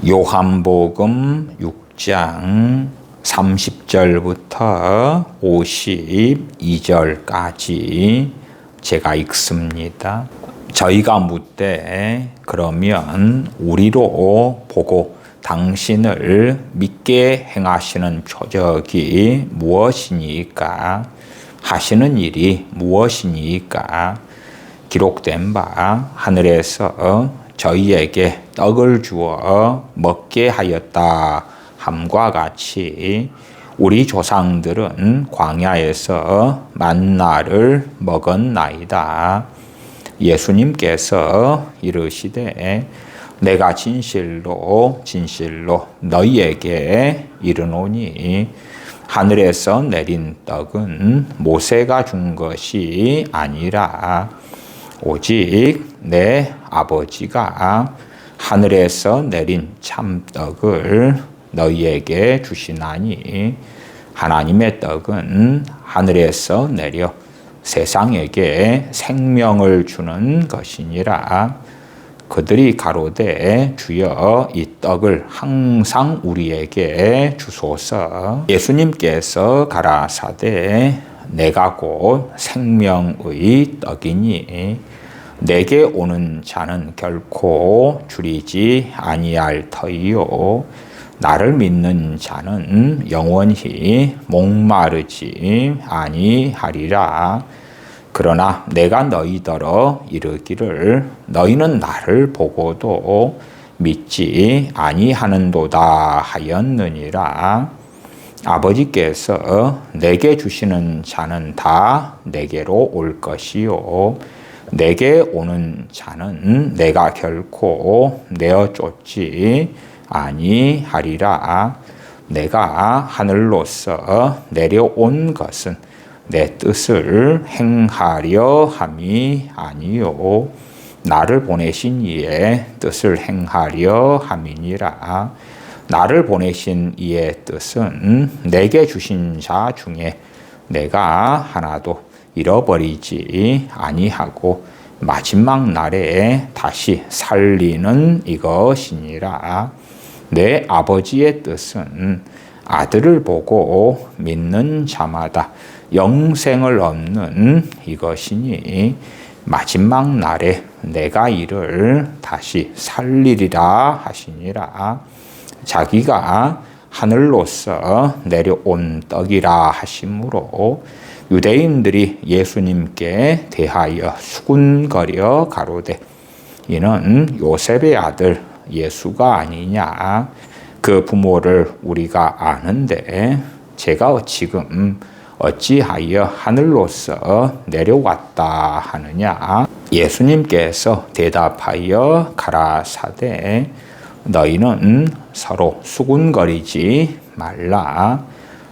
요한복음 6장 30절부터 52절까지 제가 읽습니다. 저희가 묻되 그러면 우리로 보고 당신을 믿게 행하시는 표적이 무엇이니까? 하시는 일이 무엇이니까? 기록된 바 하늘에서 저희에게 떡을 주어 먹게 하였다 함과 같이 우리 조상들은 광야에서 만나를 먹었나이다. 예수님께서 이르시되 내가 진실로 너희에게 이르노니 하늘에서 내린 떡은 모세가 준 것이 아니라 오직 내 아버지가 하늘에서 내린 참떡을 너희에게 주시나니 하나님의 떡은 하늘에서 내려 세상에게 생명을 주는 것이니라. 그들이 가로되 주여 이 떡을 항상 우리에게 주소서. 예수님께서 가라사대 내가 곧 생명의 떡이니 내게 오는 자는 결코 줄이지 아니할 터이요 나를 믿는 자는 영원히 목마르지 아니하리라. 그러나 내가 너희더러 이르기를 너희는 나를 보고도 믿지 아니하는도다 하였느니라. 아버지께서 내게 주시는 자는 다 내게로 올 것이요 내게 오는 자는 내가 결코 내어 쫓지 아니하리라. 내가 하늘로서 내려온 것은 내 뜻을 행하려 함이 아니요 나를 보내신 이의 뜻을 행하려 함이니라. 나를 보내신 이의 뜻은 내게 주신 자 중에 내가 하나도 잃어버리지 아니하고 마지막 날에 다시 살리는 이것이니라. 내 아버지의 뜻은 아들을 보고 믿는 자마다 영생을 얻는 이것이니 마지막 날에 내가 이를 다시 살리리라 하시니라. 자기가 하늘로서 내려온 떡이라 하심으로 유대인들이 예수님께 대하여 수군거려 가로되 이는 요셉의 아들 예수가 아니냐. 그 부모를 우리가 아는데 제가 지금 어찌하여 하늘로서 내려왔다 하느냐. 예수님께서 대답하여 가라사대 너희는 서로 수군거리지 말라.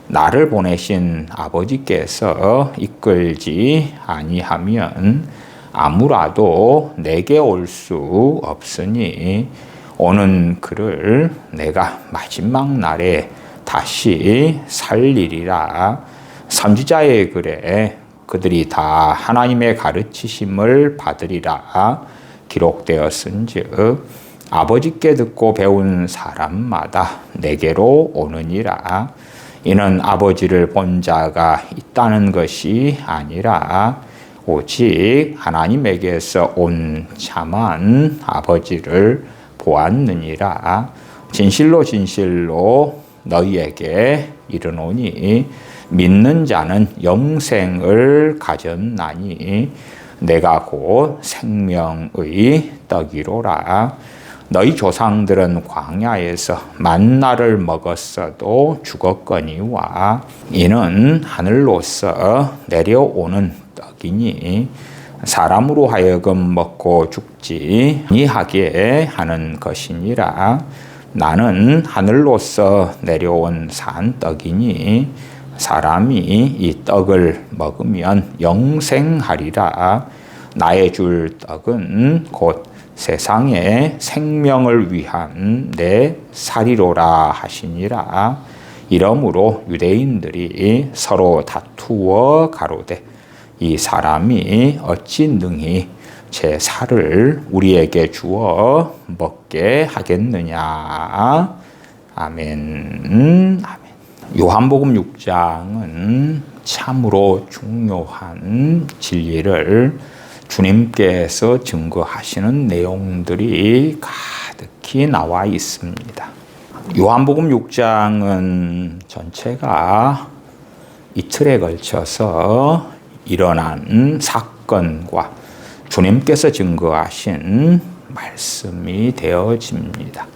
나를 보내신 아버지께서 이끌지 아니하면 아무라도 내게 올 수 없으니 오는 그를 내가 마지막 날에 다시 살리리라. 선지자의 글에 그들이 다 하나님의 가르치심을 받으리라 기록되었은즉 아버지께 듣고 배운 사람마다 내게로 오느니라. 이는 아버지를 본 자가 있다는 것이 아니라 오직 하나님에게서 온 자만 아버지를 보았느니라. 진실로 너희에게 이르노니 믿는 자는 영생을 가졌나니 내가 곧 생명의 떡이로라. 너희 조상들은 광야에서 만나를 먹었어도 죽었거니와 이는 하늘로서 내려오는 떡이니 사람으로 하여금 먹고 죽지 아니하게 하는 것이니라. 나는 하늘로서 내려온 산 떡이니 사람이 이 떡을 먹으면 영생하리라. 나의 줄 떡은 곧 세상의 생명을 위한 내 살이로라 하시니라. 이러므로 유대인들이 서로 다투어 가로되 이 사람이 어찌 능히 제 살을 우리에게 주어 먹게 하겠느냐. 아멘. 아멘. 요한복음 6장은 참으로 중요한 진리를 주님께서 증거하시는 내용들이 가득히 나와 있습니다. 요한복음 6장은 전체가 이틀에 걸쳐서 일어난 사건과 주님께서 증거하신 말씀이 되어집니다.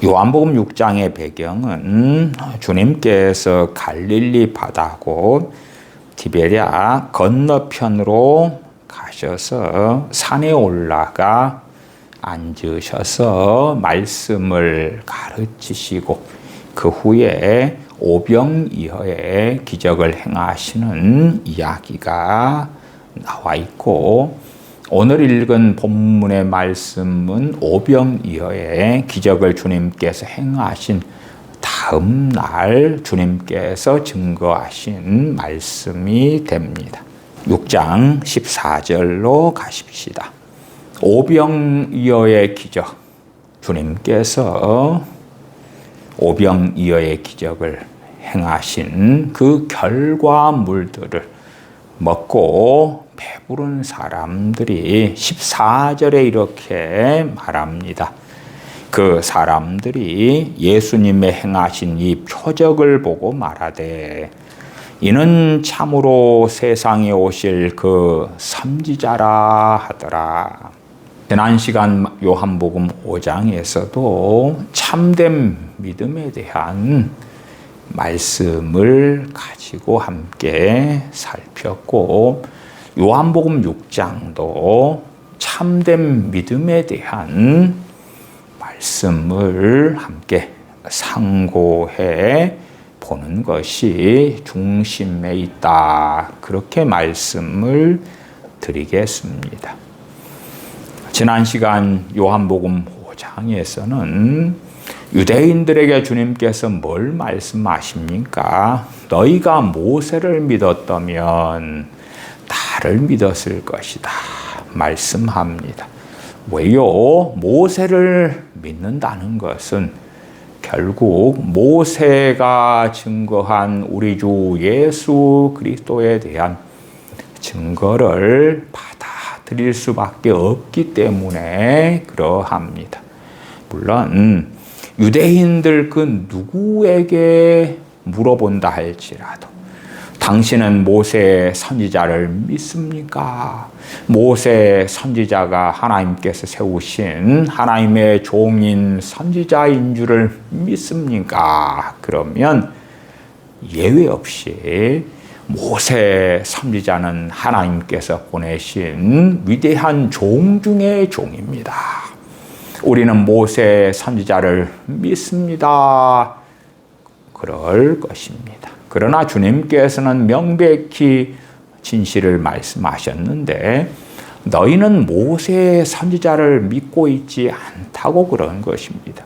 요한복음 6장의 배경은 주님께서 갈릴리 바다고 디베랴 건너편으로 가셔서 산에 올라가 앉으셔서 말씀을 가르치시고 그 후에 오병이어의 기적을 행하시는 이야기가 나와 있고, 오늘 읽은 본문의 말씀은 오병이어의 기적을 주님께서 행하신 다음 날 주님께서 증거하신 말씀이 됩니다. 6장 14절로 가십시다. 오병이어의 기적, 주님께서 오병이어의 기적을 행하신 그 결과물들을 먹고 배부른 사람들이 14절에 이렇게 말합니다. 그 사람들이 예수님의 행하신 이 표적을 보고 말하되 이는 참으로 세상에 오실 그 선지자라 하더라. 지난 시간 요한복음 5장에서도 참된 믿음에 대한 말씀을 가지고 함께 살폈고, 요한복음 6장도 참된 믿음에 대한 말씀을 함께 상고해 보는 것이 중심에 있다. 그렇게 말씀을 드리겠습니다. 지난 시간 요한복음 5장에서는 유대인들에게 주님께서 뭘 말씀하십니까? 너희가 모세를 믿었다면 나를 믿었을 것이다 말씀합니다. 왜요? 모세를 믿는다는 것은 결국 모세가 증거한 우리 주 예수 그리스도에 대한 증거를 받아들일 수밖에 없기 때문에 그러합니다. 물론 유대인들 그 누구에게 물어본다 할지라도 당신은 모세 선지자를 믿습니까? 모세 선지자가 하나님께서 세우신 하나님의 종인 선지자인 줄을 믿습니까? 그러면 예외 없이 모세 선지자는 하나님께서 보내신 위대한 종 중의 종입니다. 우리는 모세 선지자를 믿습니다. 그럴 것입니다. 그러나 주님께서는 명백히 진실을 말씀하셨는데 너희는 모세 선지자를 믿고 있지 않다고 그런 것입니다.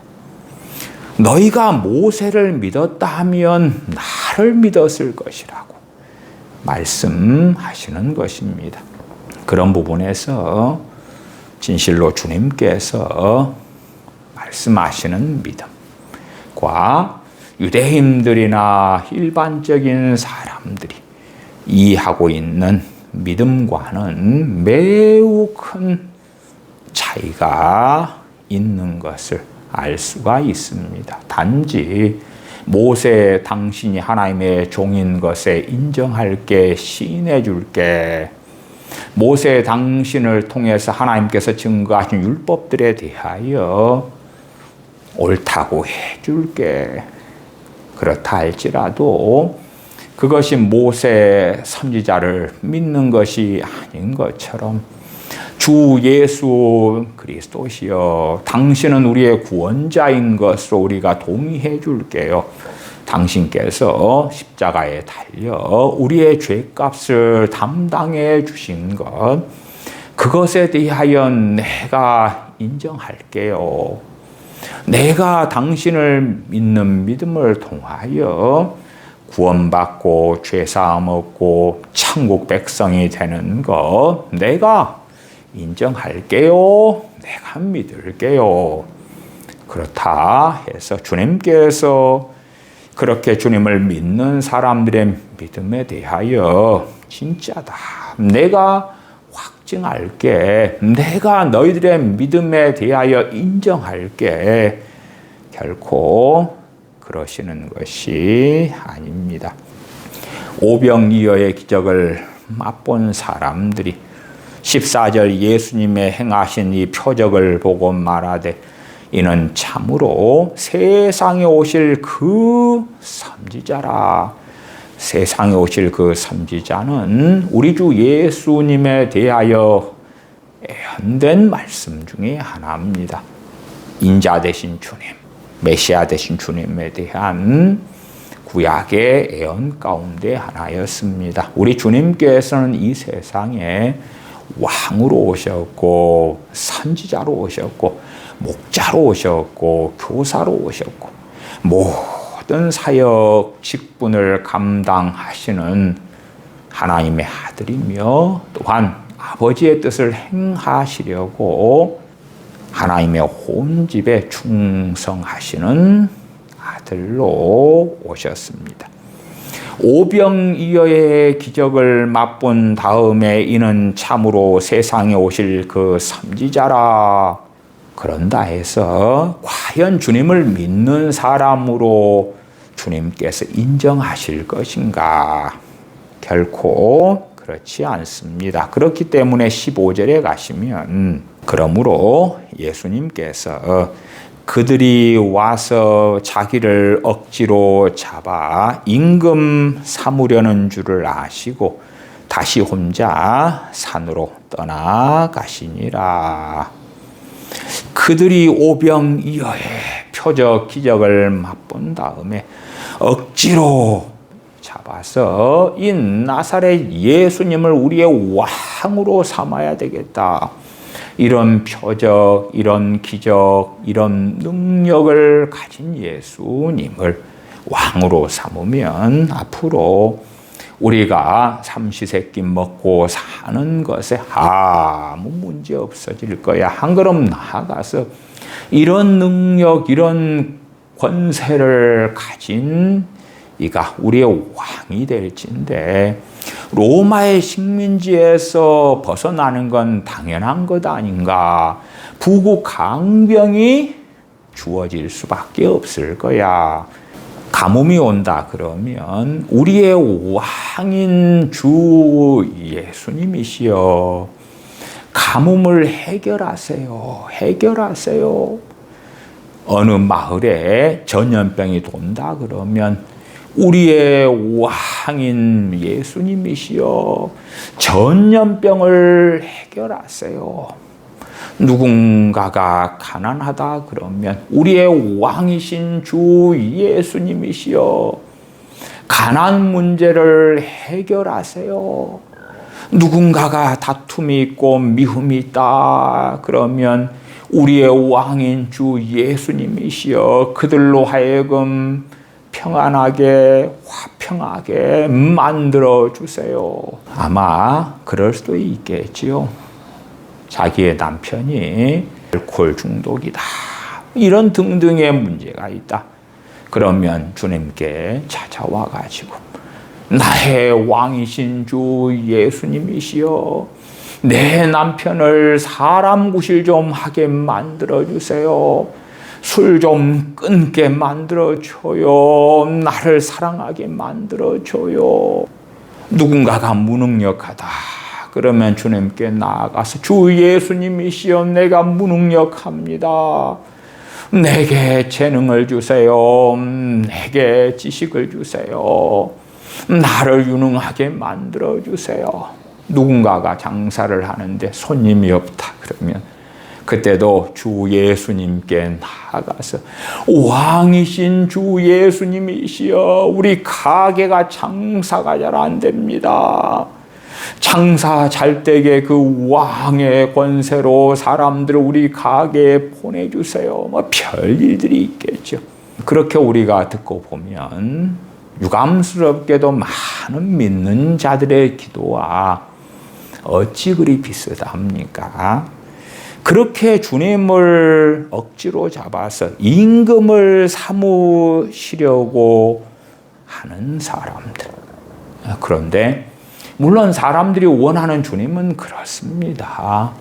너희가 모세를 믿었다 하면 나를 믿었을 것이라고 말씀하시는 것입니다. 그런 부분에서 진실로 주님께서 말씀하시는 믿음과 유대인들이나 일반적인 사람들이 이해하고 있는 믿음과는 매우 큰 차이가 있는 것을 알 수가 있습니다. 단지 모세 당신이 하나님의 종인 것에 인정할게, 시인해 줄게, 모세 당신을 통해서 하나님께서 증거하신 율법들에 대하여 옳다고 해줄게, 그렇다 할지라도 그것이 모세 선지자를 믿는 것이 아닌 것처럼 주 예수 그리스도시여 당신은 우리의 구원자인 것으로 우리가 동의해 줄게요. 당신께서 십자가에 달려 우리의 죄값을 담당해 주신 것, 그것에 대하여 내가 인정할게요. 내가 당신을 믿는 믿음을 통하여 구원받고 죄사함 얻고 천국 백성이 되는 것 내가 인정할게요. 내가 믿을게요. 그렇다 해서 주님께서 그렇게 주님을 믿는 사람들의 믿음에 대하여 진짜다. 내가 확증할게. 내가 너희들의 믿음에 대하여 인정할게. 결코 그러시는 것이 아닙니다. 오병이어의 기적을 맛본 사람들이 14절 예수님의 행하신 이 표적을 보고 말하되 이는 참으로 세상에 오실 그 선지자라. 세상에 오실 그 선지자는 우리 주 예수님에 대하여 예언된 말씀 중에 하나입니다. 인자 되신 주님, 메시아 되신 주님에 대한 구약의 예언 가운데 하나였습니다. 우리 주님께서는 이 세상에 왕으로 오셨고 선지자로 오셨고 목자로 오셨고 교사로 오셨고 모든 사역 직분을 감당하시는 하나님의 아들이며 또한 아버지의 뜻을 행하시려고 하나님의 혼집에 충성하시는 아들로 오셨습니다. 오병이어의 기적을 맛본 다음에 이는 참으로 세상에 오실 그 선지자라. 그런다 해서 과연 주님을 믿는 사람으로 주님께서 인정하실 것인가? 결코 그렇지 않습니다. 그렇기 때문에 15절에 가시면 그러므로 예수님께서 그들이 와서 자기를 억지로 잡아 임금 삼으려는 줄을 아시고 다시 혼자 산으로 떠나가시니라. 그들이 오병이어의 표적 기적을 맛본 다음에 억지로 잡아서 이 나사렛 예수님을 우리의 왕으로 삼아야 되겠다. 이런 표적, 이런 기적, 이런 능력을 가진 예수님을 왕으로 삼으면 앞으로 우리가 삼시세끼 먹고 사는 것에 아무 문제 없어질 거야. 한 걸음 나아가서 이런 능력, 이런 권세를 가진 이가 우리의 왕이 될진데 로마의 식민지에서 벗어나는 건 당연한 것 아닌가. 부국 강병이 주어질 수밖에 없을 거야. 가뭄이 온다 그러면 우리의 왕인 주 예수님이시여 가뭄을 해결하세요. 해결하세요. 어느 마을에 전염병이 돈다 그러면 우리의 왕인 예수님이시여 전염병을 해결하세요. 누군가가 가난하다 그러면 우리의 왕이신 주 예수님이시여 가난 문제를 해결하세요. 누군가가 다툼이 있고 미움이 있다 그러면 우리의 왕인 주 예수님이시여 그들로 하여금 평안하게 화평하게 만들어 주세요. 아마 그럴 수도 있겠지요. 자기의 남편이 알코올 중독이다. 이런 등등의 문제가 있다. 그러면 주님께 찾아와 가지고 나의 왕이신 주 예수님이시여 내 남편을 사람 구실 좀 하게 만들어 주세요. 술 좀 끊게 만들어줘요. 나를 사랑하게 만들어줘요. 누군가가 무능력하다. 그러면 주님께 나아가서 주 예수님이시여 내가 무능력합니다. 내게 재능을 주세요. 내게 지식을 주세요. 나를 유능하게 만들어주세요. 누군가가 장사를 하는데 손님이 없다. 그러면 그때도 주 예수님께 나아가서 왕이신 주 예수님이시여 우리 가게가 장사가 잘 안 됩니다. 장사 잘 되게 그 왕의 권세로 사람들을 우리 가게에 보내주세요. 뭐 별일들이 있겠죠. 그렇게 우리가 듣고 보면 유감스럽게도 많은 믿는 자들의 기도와 어찌 그리 비슷합니까? 그렇게 주님을 억지로 잡아서 임금을 삼으시려고 하는 사람들. 그런데 물론 사람들이 원하는 주님은 그렇습니다.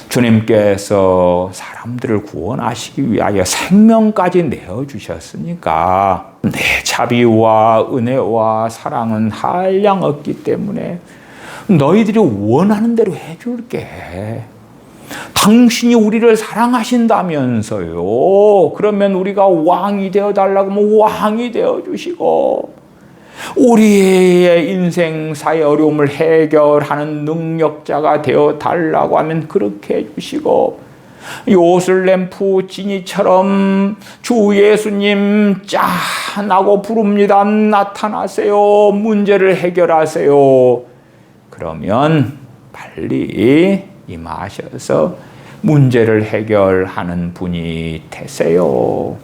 주님께서 사람들을 구원하시기 위하여 생명까지 내어주셨으니까 내 자비와 은혜와 사랑은 한량없기 때문에 너희들이 원하는 대로 해줄게. 당신이 우리를 사랑하신다면서요. 그러면 우리가 왕이 되어달라고 하면 왕이 되어주시고 우리의 인생사의 어려움을 해결하는 능력자가 되어달라고 하면 그렇게 해주시고 요술램프 지니처럼 주 예수님 짠하고 부릅니다. 나타나세요. 문제를 해결하세요. 그러면 빨리 임하셔서 문제를 해결하는 분이 되세요.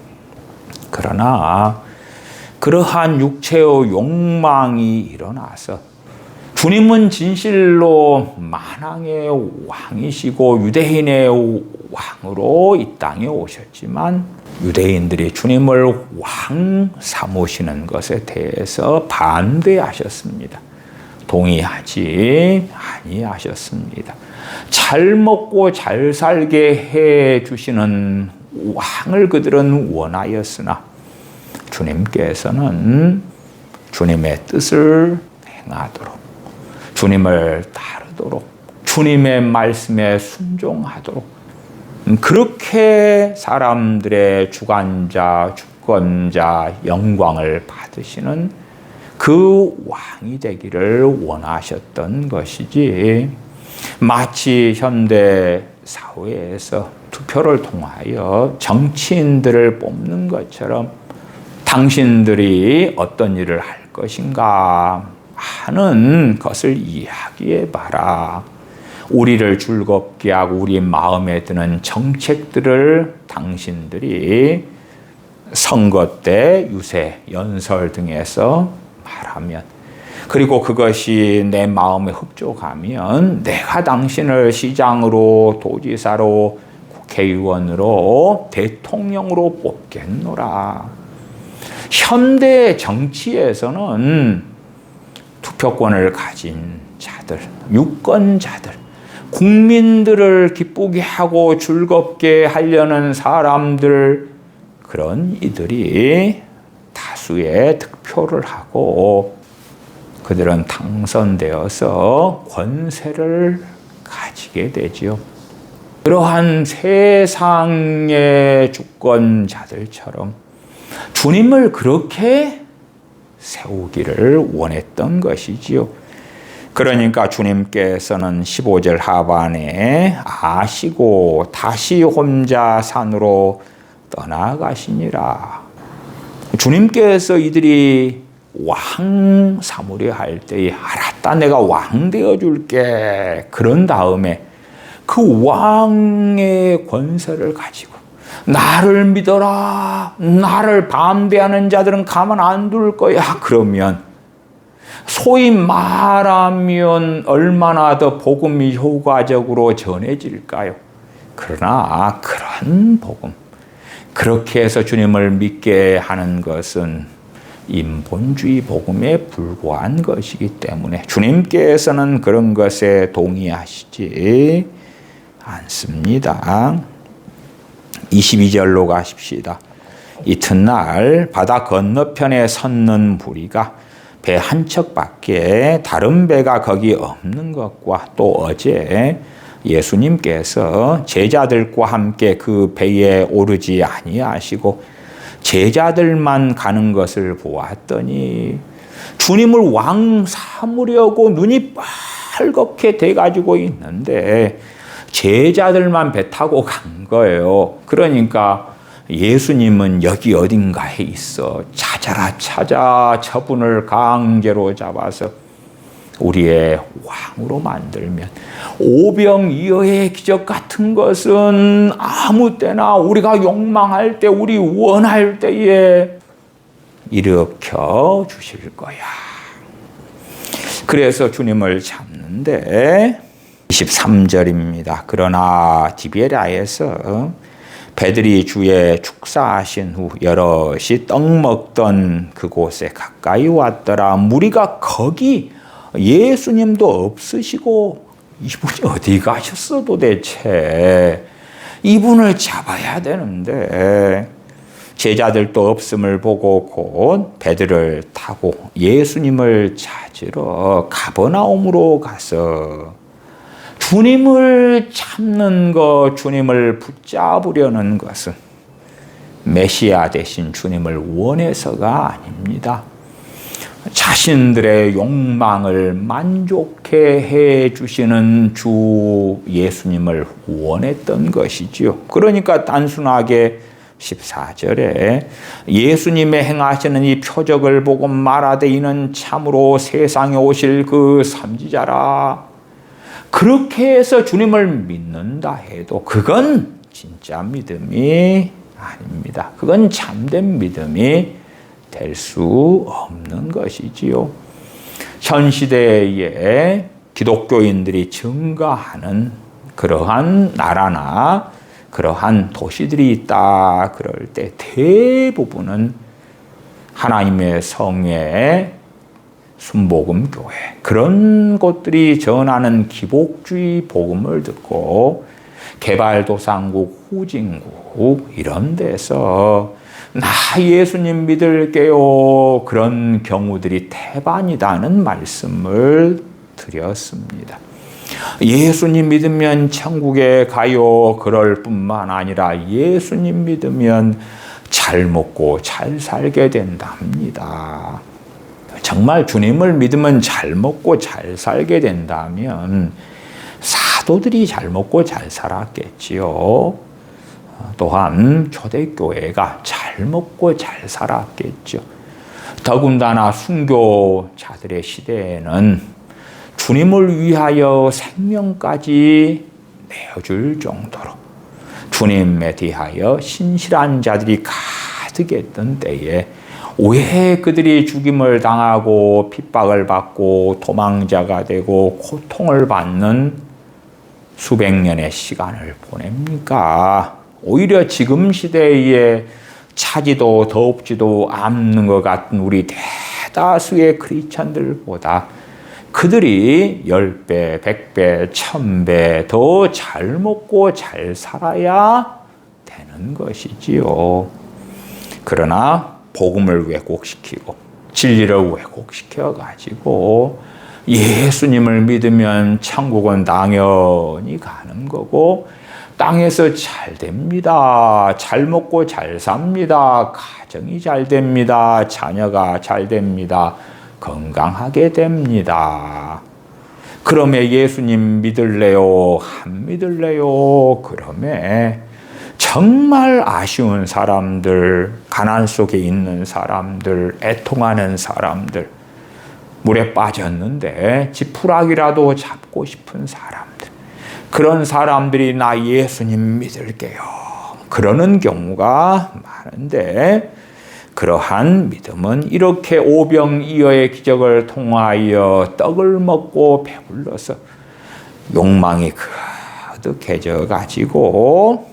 그러나 그러한 육체의 욕망이 일어나서 주님은 진실로 만왕의 왕이시고 유대인의 왕으로 이 땅에 오셨지만 유대인들이 주님을 왕 삼으시는 것에 대해서 반대하셨습니다. 동의하지 아니하셨습니다. 잘 먹고 잘 살게 해 주시는 왕을 그들은 원하였으나 주님께서는 주님의 뜻을 행하도록, 주님을 따르도록, 주님의 말씀에 순종하도록 그렇게 사람들의 주관자, 주권자, 영광을 받으시는 그 왕이 되기를 원하셨던 것이지 마치 현대 사회에서 투표를 통하여 정치인들을 뽑는 것처럼 당신들이 어떤 일을 할 것인가 하는 것을 이야기해 봐라. 우리를 즐겁게 하고 우리 마음에 드는 정책들을 당신들이 선거 때 유세, 연설 등에서 말하면 그리고 그것이 내 마음에 흡족하면 내가 당신을 시장으로 도지사로 국회의원으로 대통령으로 뽑겠노라. 현대 정치에서는 투표권을 가진 자들, 유권자들, 국민들을 기쁘게 하고 즐겁게 하려는 사람들, 그런 이들이 다수의 득표를 하고 그들은 당선되어서 권세를 가지게 되지요. 그러한 세상의 주권자들처럼 주님을 그렇게 세우기를 원했던 것이지요. 그러니까 주님께서는 15절 하반에 아시고 다시 혼자 산으로 떠나가시니라. 주님께서 이들이 왕 삼으려 할 때에 알았다, 내가 왕 되어줄게. 그런 다음에 그 왕의 권세를 가지고 나를 믿어라, 나를 반대하는 자들은 가만 안 둘 거야. 그러면 소위 말하면 얼마나 더 복음이 효과적으로 전해질까요? 그러나 그런 복음, 그렇게 해서 주님을 믿게 하는 것은 인본주의 복음에 불과한 것이기 때문에 주님께서는 그런 것에 동의하시지 않습니다. 22절로 가십시다. 이튿날 바다 건너편에 섰는 무리가 배 한 척밖에 다른 배가 거기 없는 것과 또 어제 예수님께서 제자들과 함께 그 배에 오르지 아니하시고 제자들만 가는 것을 보았더니 주님을 왕 삼으려고 눈이 빨갛게 돼가지고 있는데 제자들만 배 타고 간 거예요. 그러니까 예수님은 여기 어딘가에 있어. 찾아라 찾아 저분을 강제로 잡아서 우리의 왕으로 만들면 오병이어의 기적 같은 것은 아무 때나 우리가 욕망할 때, 우리 원할 때에 일으켜 주실 거야. 그래서 주님을 잡는데 23절입니다. 그러나 디베랴에서 배들이 주의 축사하신 후 여럿이 떡 먹던 그곳에 가까이 왔더라. 무리가 거기 예수님도 없으시고 이분이 어디 가셨어 도대체. 이분을 잡아야 되는데 제자들도 없음을 보고 곧 배들을 타고 예수님을 찾으러 가버나움으로 가서 주님을 찾는 것, 주님을 붙잡으려는 것은 메시아 되신 주님을 원해서가 아닙니다. 자신들의 욕망을 만족해 해 주시는 주 예수님을 원했던 것이지요. 그러니까 단순하게 14절에 예수님의 행하시는 이 표적을 보고 말하되 이는 참으로 세상에 오실 그 선지자라. 그렇게 해서 주님을 믿는다 해도 그건 진짜 믿음이 아닙니다. 그건 참된 믿음이 될 수 없는 것이지요. 현 시대에 기독교인들이 증가하는 그러한 나라나 그러한 도시들이 있다. 그럴 때 대부분은 하나님의 성의 순복음 교회 그런 곳들이 전하는 기복주의 복음을 듣고 개발도상국, 후진국 이런 데서 나 예수님 믿을게요. 그런 경우들이 태반이다는 말씀을 드렸습니다. 예수님 믿으면 천국에 가요. 그럴 뿐만 아니라 예수님 믿으면 잘 먹고 잘 살게 된답니다. 정말 주님을 믿으면 잘 먹고 잘 살게 된다면 사도들이 잘 먹고 잘 살았겠지요. 또한 초대교회가 잘 먹고 잘 살았겠죠. 더군다나 순교자들의 시대에는 주님을 위하여 생명까지 내어줄 정도로 주님에 대하여 신실한 자들이 가득했던 때에 왜 그들이 죽임을 당하고 핍박을 받고 도망자가 되고 고통을 받는 수백 년의 시간을 보냅니까? 오히려 지금 시대에 차지도 덥지도 않는 것 같은 우리 대다수의 크리스천들보다 그들이 10배, 100배, 1000배 더 잘 먹고 잘 살아야 되는 것이지요. 그러나 복음을 왜곡시키고 진리를 왜곡시켜 가지고 예수님을 믿으면 천국은 당연히 가는 거고 땅에서 잘 됩니다. 잘 먹고 잘 삽니다. 가정이 잘 됩니다. 자녀가 잘 됩니다. 건강하게 됩니다. 그러면 예수님 믿을래요? 안 믿을래요? 그러면 정말 아쉬운 사람들, 가난 속에 있는 사람들, 애통하는 사람들, 물에 빠졌는데 지푸라기라도 잡고 싶은 사람들, 그런 사람들이 나 예수님 믿을게요. 그러는 경우가 많은데 그러한 믿음은 이렇게 오병이어의 기적을 통하여 떡을 먹고 배불러서 욕망이 가득해져 가지고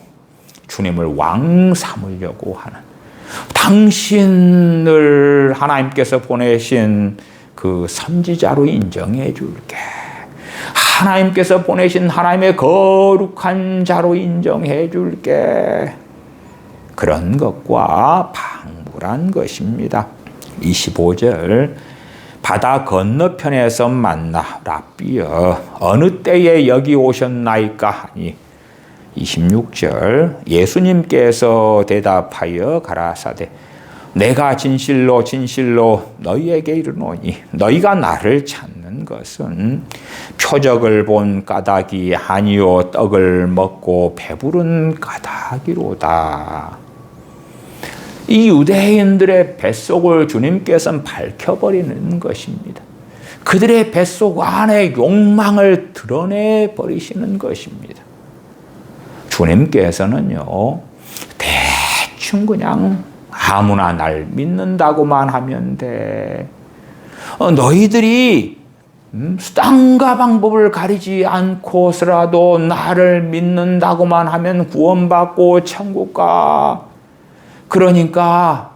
주님을 왕 삼으려고 하는, 당신을 하나님께서 보내신 그 선지자로 인정해 줄게, 하나님께서 보내신 하나님의 거룩한 자로 인정해 줄게, 그런 것과 방불한 것입니다. 25절 바다 건너편에서 만나 랍비여 어느 때에 여기 오셨나이까 하니 26절 예수님께서 대답하여 가라사대 내가 진실로 진실로 너희에게 이르노니 너희가 나를 찾는 것은 표적을 본 까닭이 아니요 떡을 먹고 배부른 까닭이로다. 이 유대인들의 뱃속을 주님께서는 밝혀버리는 것입니다. 그들의 뱃속 안에 욕망을 드러내버리시는 것입니다. 주님께서는요, 대충 그냥 아무나 날 믿는다고만 하면 돼. 너희들이 수단과 방법을 가리지 않고서라도 나를 믿는다고만 하면 구원받고 천국 가. 그러니까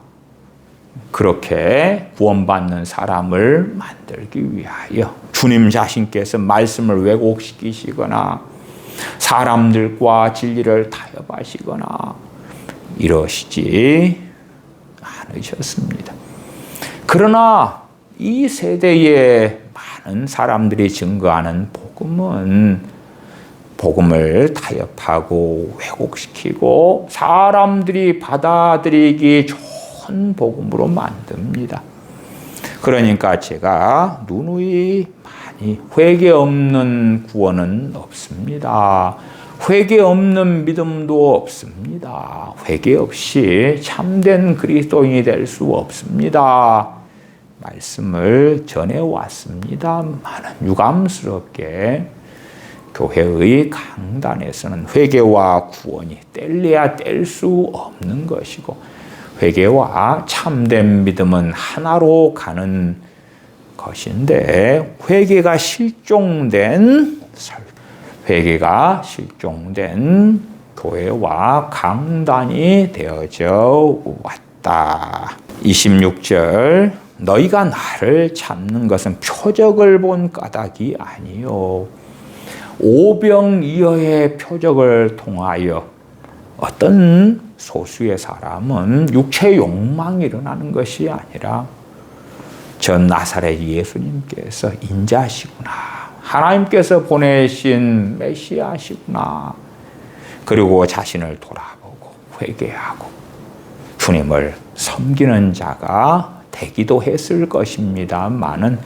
그렇게 구원받는 사람을 만들기 위하여 주님 자신께서 말씀을 왜곡시키시거나 사람들과 진리를 타협하시거나 이러시지 않으셨습니다. 그러나 이 세대에 많은 사람들이 증거하는 복음은 복음을 타협하고 왜곡시키고 사람들이 받아들이기 좋은 복음으로 만듭니다. 그러니까 제가 누누이 많이 회개 없는 구원은 없습니다. 회개 없는 믿음도 없습니다. 회개 없이 참된 그리스도인이 될 수 없습니다. 말씀을 전해왔습니다만 유감스럽게 교회의 강단에서는 회개와 구원이 뗄래야 뗄 수 없는 것이고 회개와 참된 믿음은 하나로 가는 것인데 회개가 실종된 교회와 강단이 되어져 왔다. 26절 너희가 나를 찾는 것은 표적을 본 까닭이 아니요 오병이어의 표적을 통하여 어떤 소수의 사람은 육체 욕망이 일어나는 것이 아니라 전 나사렛 예수님께서 인자시구나. 하나님께서 보내신 메시아시구나. 그리고 자신을 돌아보고 회개하고 주님을 섬기는 자가 되기도 했을 것입니다만은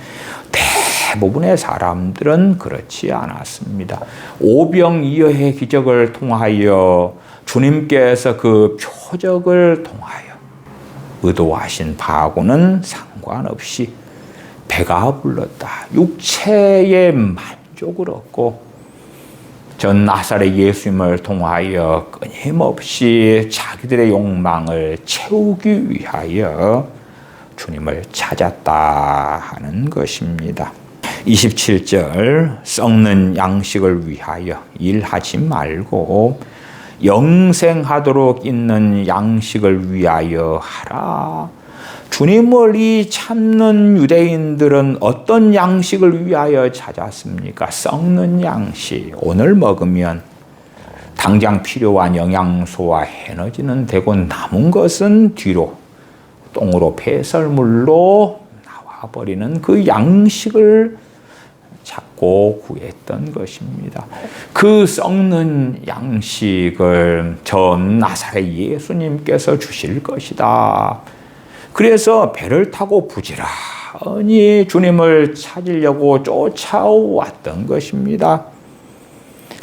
대부분의 사람들은 그렇지 않았습니다. 오병이어의 기적을 통하여 주님께서 그 표적을 통하여 의도하신 바하고는 상관없이 배가 불렀다. 육체의 만족을 얻고 전 나사렛 예수님을 통하여 끊임없이 자기들의 욕망을 채우기 위하여 주님을 찾았다 하는 것입니다. 27절 썩는 양식을 위하여 일하지 말고 영생하도록 있는 양식을 위하여 하라. 주님을 이 찾는 유대인들은 어떤 양식을 위하여 찾았습니까? 썩는 양식. 오늘 먹으면 당장 필요한 영양소와 에너지는 되고 남은 것은 뒤로 똥으로 폐설물로 나와버리는 그 양식을 찾고 구했던 것입니다. 그 썩는 양식을 전 나사렛 예수님께서 주실 것이다. 그래서 배를 타고 부지런히 주님을 찾으려고 쫓아왔던 것입니다.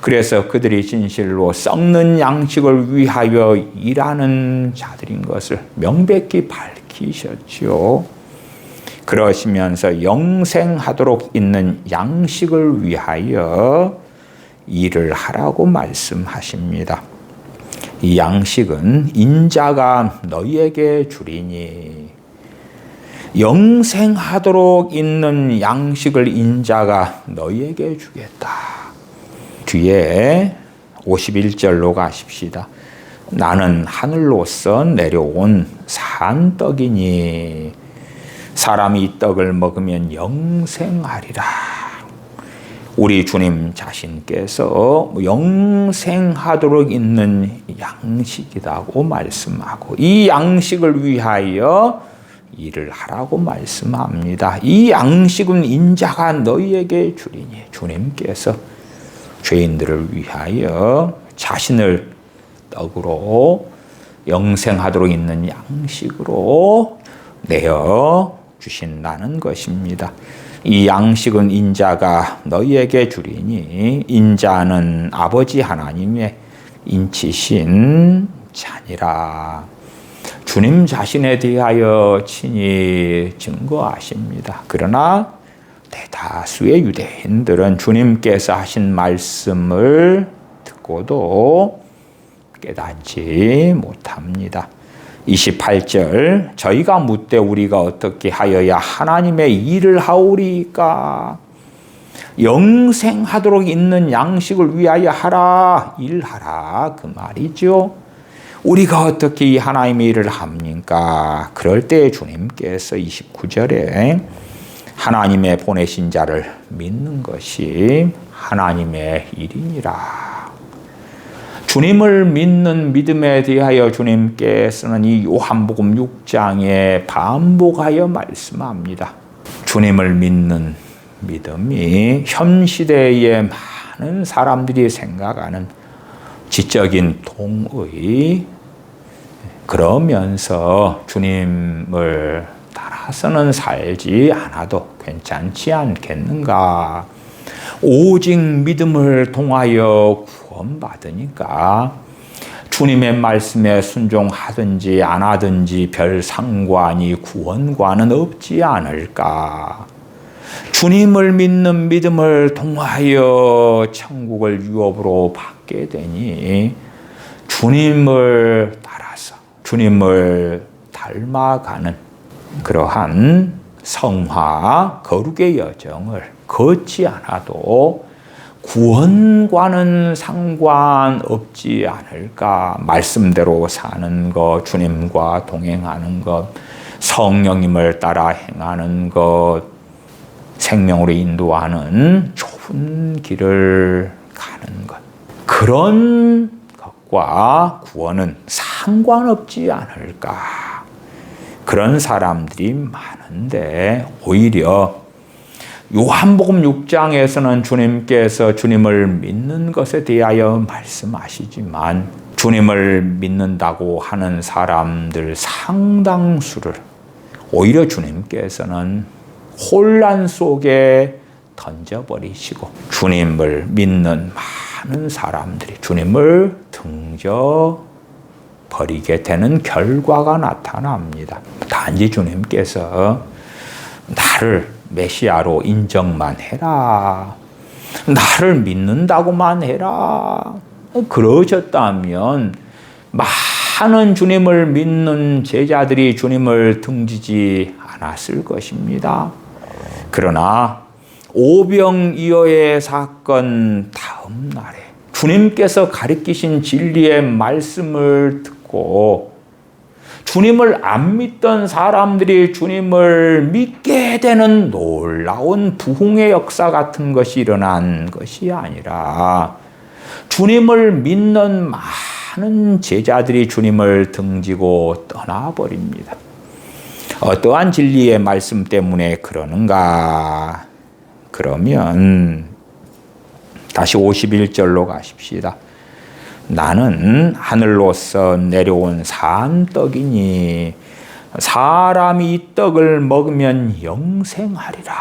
그래서 그들이 진실로 썩는 양식을 위하여 일하는 자들인 것을 명백히 밝히셨지요. 그러시면서 영생하도록 있는 양식을 위하여 일을 하라고 말씀하십니다. 이 양식은 인자가 너희에게 주리니 영생하도록 있는 양식을 인자가 너희에게 주겠다. 뒤에 51절로 가십시다. 나는 하늘로서 내려온 산떡이니 사람이 이 떡을 먹으면 영생하리라. 우리 주님 자신께서 영생하도록 있는 양식이라고 말씀하고 이 양식을 위하여 일을 하라고 말씀합니다. 이 양식은 인자가 너희에게 주리니 주님께서 죄인들을 위하여 자신을 떡으로 영생하도록 있는 양식으로 내어 주신다는 것입니다. 이 양식은 인자가 너희에게 주리니 인자는 아버지 하나님의 인치신 자니라. 주님 자신에 대하여 친히 증거하십니다. 그러나 대다수의 유대인들은 주님께서 하신 말씀을 듣고도 깨닫지 못합니다. 28절 저희가 묻되 우리가 어떻게 하여야 하나님의 일을 하오리까? 영생하도록 있는 양식을 위하여 하라, 일하라 그 말이죠. 우리가 어떻게 이 하나님의 일을 합니까? 그럴 때 주님께서 29절에 하나님의 보내신 자를 믿는 것이 하나님의 일이니라. 주님을 믿는 믿음에 대하여 주님께서는 이 요한복음 6장에 반복하여 말씀합니다. 주님을 믿는 믿음이 현 시대의 많은 사람들이 생각하는 지적인 동의, 그러면서 주님을 따라서는 살지 않아도 괜찮지 않겠는가? 오직 믿음을 통하여 구원받으니까 주님의 말씀에 순종하든지 안 하든지 별 상관이 구원과는 없지 않을까? 주님을 믿는 믿음을 통하여 천국을 유업으로 받게 되니 주님을 따라서 주님을 닮아가는 그러한 성화 거룩의 여정을 걷지 않아도 구원과는 상관없지 않을까? 말씀대로 사는 것, 주님과 동행하는 것, 성령님을 따라 행하는 것, 생명으로 인도하는 좁은 길을 가는 것, 그런 것과 구원은 상관없지 않을까? 그런 사람들이 많은데 오히려 요한복음 6장에서는 주님께서 주님을 믿는 것에 대하여 말씀하시지만 주님을 믿는다고 하는 사람들 상당수를 오히려 주님께서는 혼란 속에 던져버리시고 주님을 믿는 많은 사람들이 주님을 등져버리게 되는 결과가 나타납니다. 단지 주님께서 나를 메시아로 인정만 해라, 나를 믿는다고만 해라, 그러셨다면 많은 주님을 믿는 제자들이 주님을 등지지 않았을 것입니다. 그러나 오병이어의 사건 다음 날에 주님께서 가르치신 진리의 말씀을 듣고 주님을 안 믿던 사람들이 주님을 믿게 되는 놀라운 부흥의 역사 같은 것이 일어난 것이 아니라 주님을 믿는 많은 제자들이 주님을 등지고 떠나버립니다. 어떠한 진리의 말씀 때문에 그러는가? 그러면 다시 51절로 가십시다. 나는 하늘로서 내려온 산 떡이니 사람이 이 떡을 먹으면 영생하리라.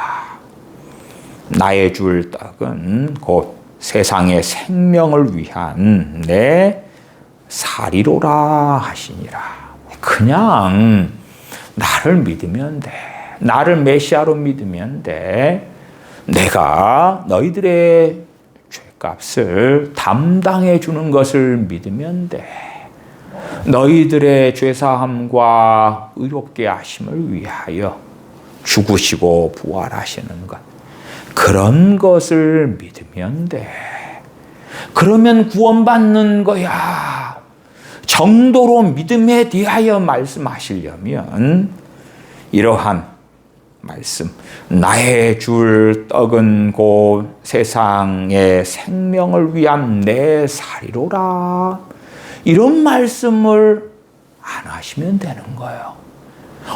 나의 줄 떡은 곧 세상의 생명을 위한 내 살이로라 하시니라. 그냥 나를 믿으면 돼. 나를 메시아로 믿으면 돼. 내가 너희들의 죄값을 담당해 주는 것을 믿으면 돼. 너희들의 죄사함과 의롭게 하심을 위하여 죽으시고 부활하시는 것, 그런 것을 믿으면 돼. 그러면 구원받는 거야. 정도로 믿음에 대하여 말씀하시려면 이러한 말씀, 나의 줄 떡은 곧 세상의 생명을 위한 내 살이로라, 이런 말씀을 안 하시면 되는 거예요.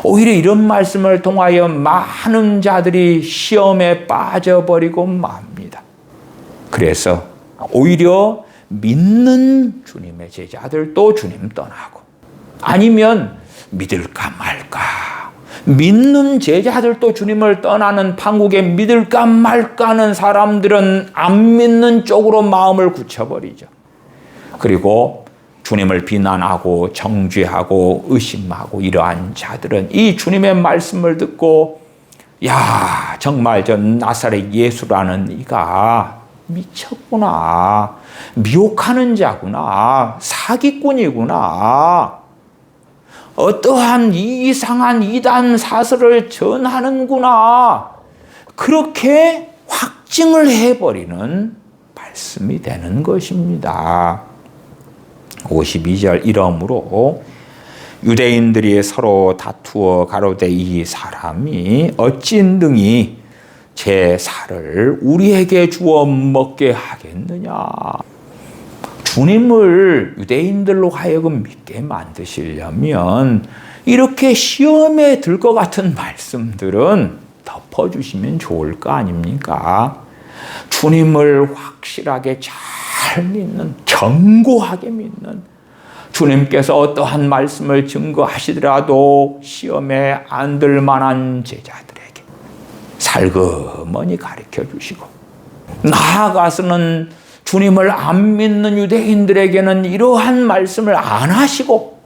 오히려 이런 말씀을 통하여 많은 자들이 시험에 빠져버리고 맙니다. 그래서 오히려 믿는 주님의 제자들도 주님 떠나고, 아니면 믿을까 말까, 믿는 제자들도 주님을 떠나는 판국에 믿을까 말까 하는 사람들은 안 믿는 쪽으로 마음을 굳혀버리죠. 그리고 주님을 비난하고 정죄하고 의심하고 이러한 자들은 이 주님의 말씀을 듣고, 야, 정말 저 나사렛 예수라는 이가 미쳤구나, 미혹하는 자구나, 사기꾼이구나, 어떠한 이상한 이단 사설을 전하는구나, 그렇게 확 확증을 해버리는 말씀이 되는 것입니다. 52절 이러므로 유대인들이 서로 다투어 가로되 이 사람이 어찌 능히 제 살을 우리에게 주어 먹게 하겠느냐. 주님을 유대인들로 하여금 믿게 만드시려면 이렇게 시험에 들 것 같은 말씀들은 덮어주시면 좋을 거 아닙니까? 주님을 확실하게 잘 믿는, 견고하게 믿는, 주님께서 어떠한 말씀을 증거하시더라도 시험에 안 들 만한 제자들에게 살그머니 가르쳐 주시고, 나아가서는 주님을 안 믿는 유대인들에게는 이러한 말씀을 안 하시고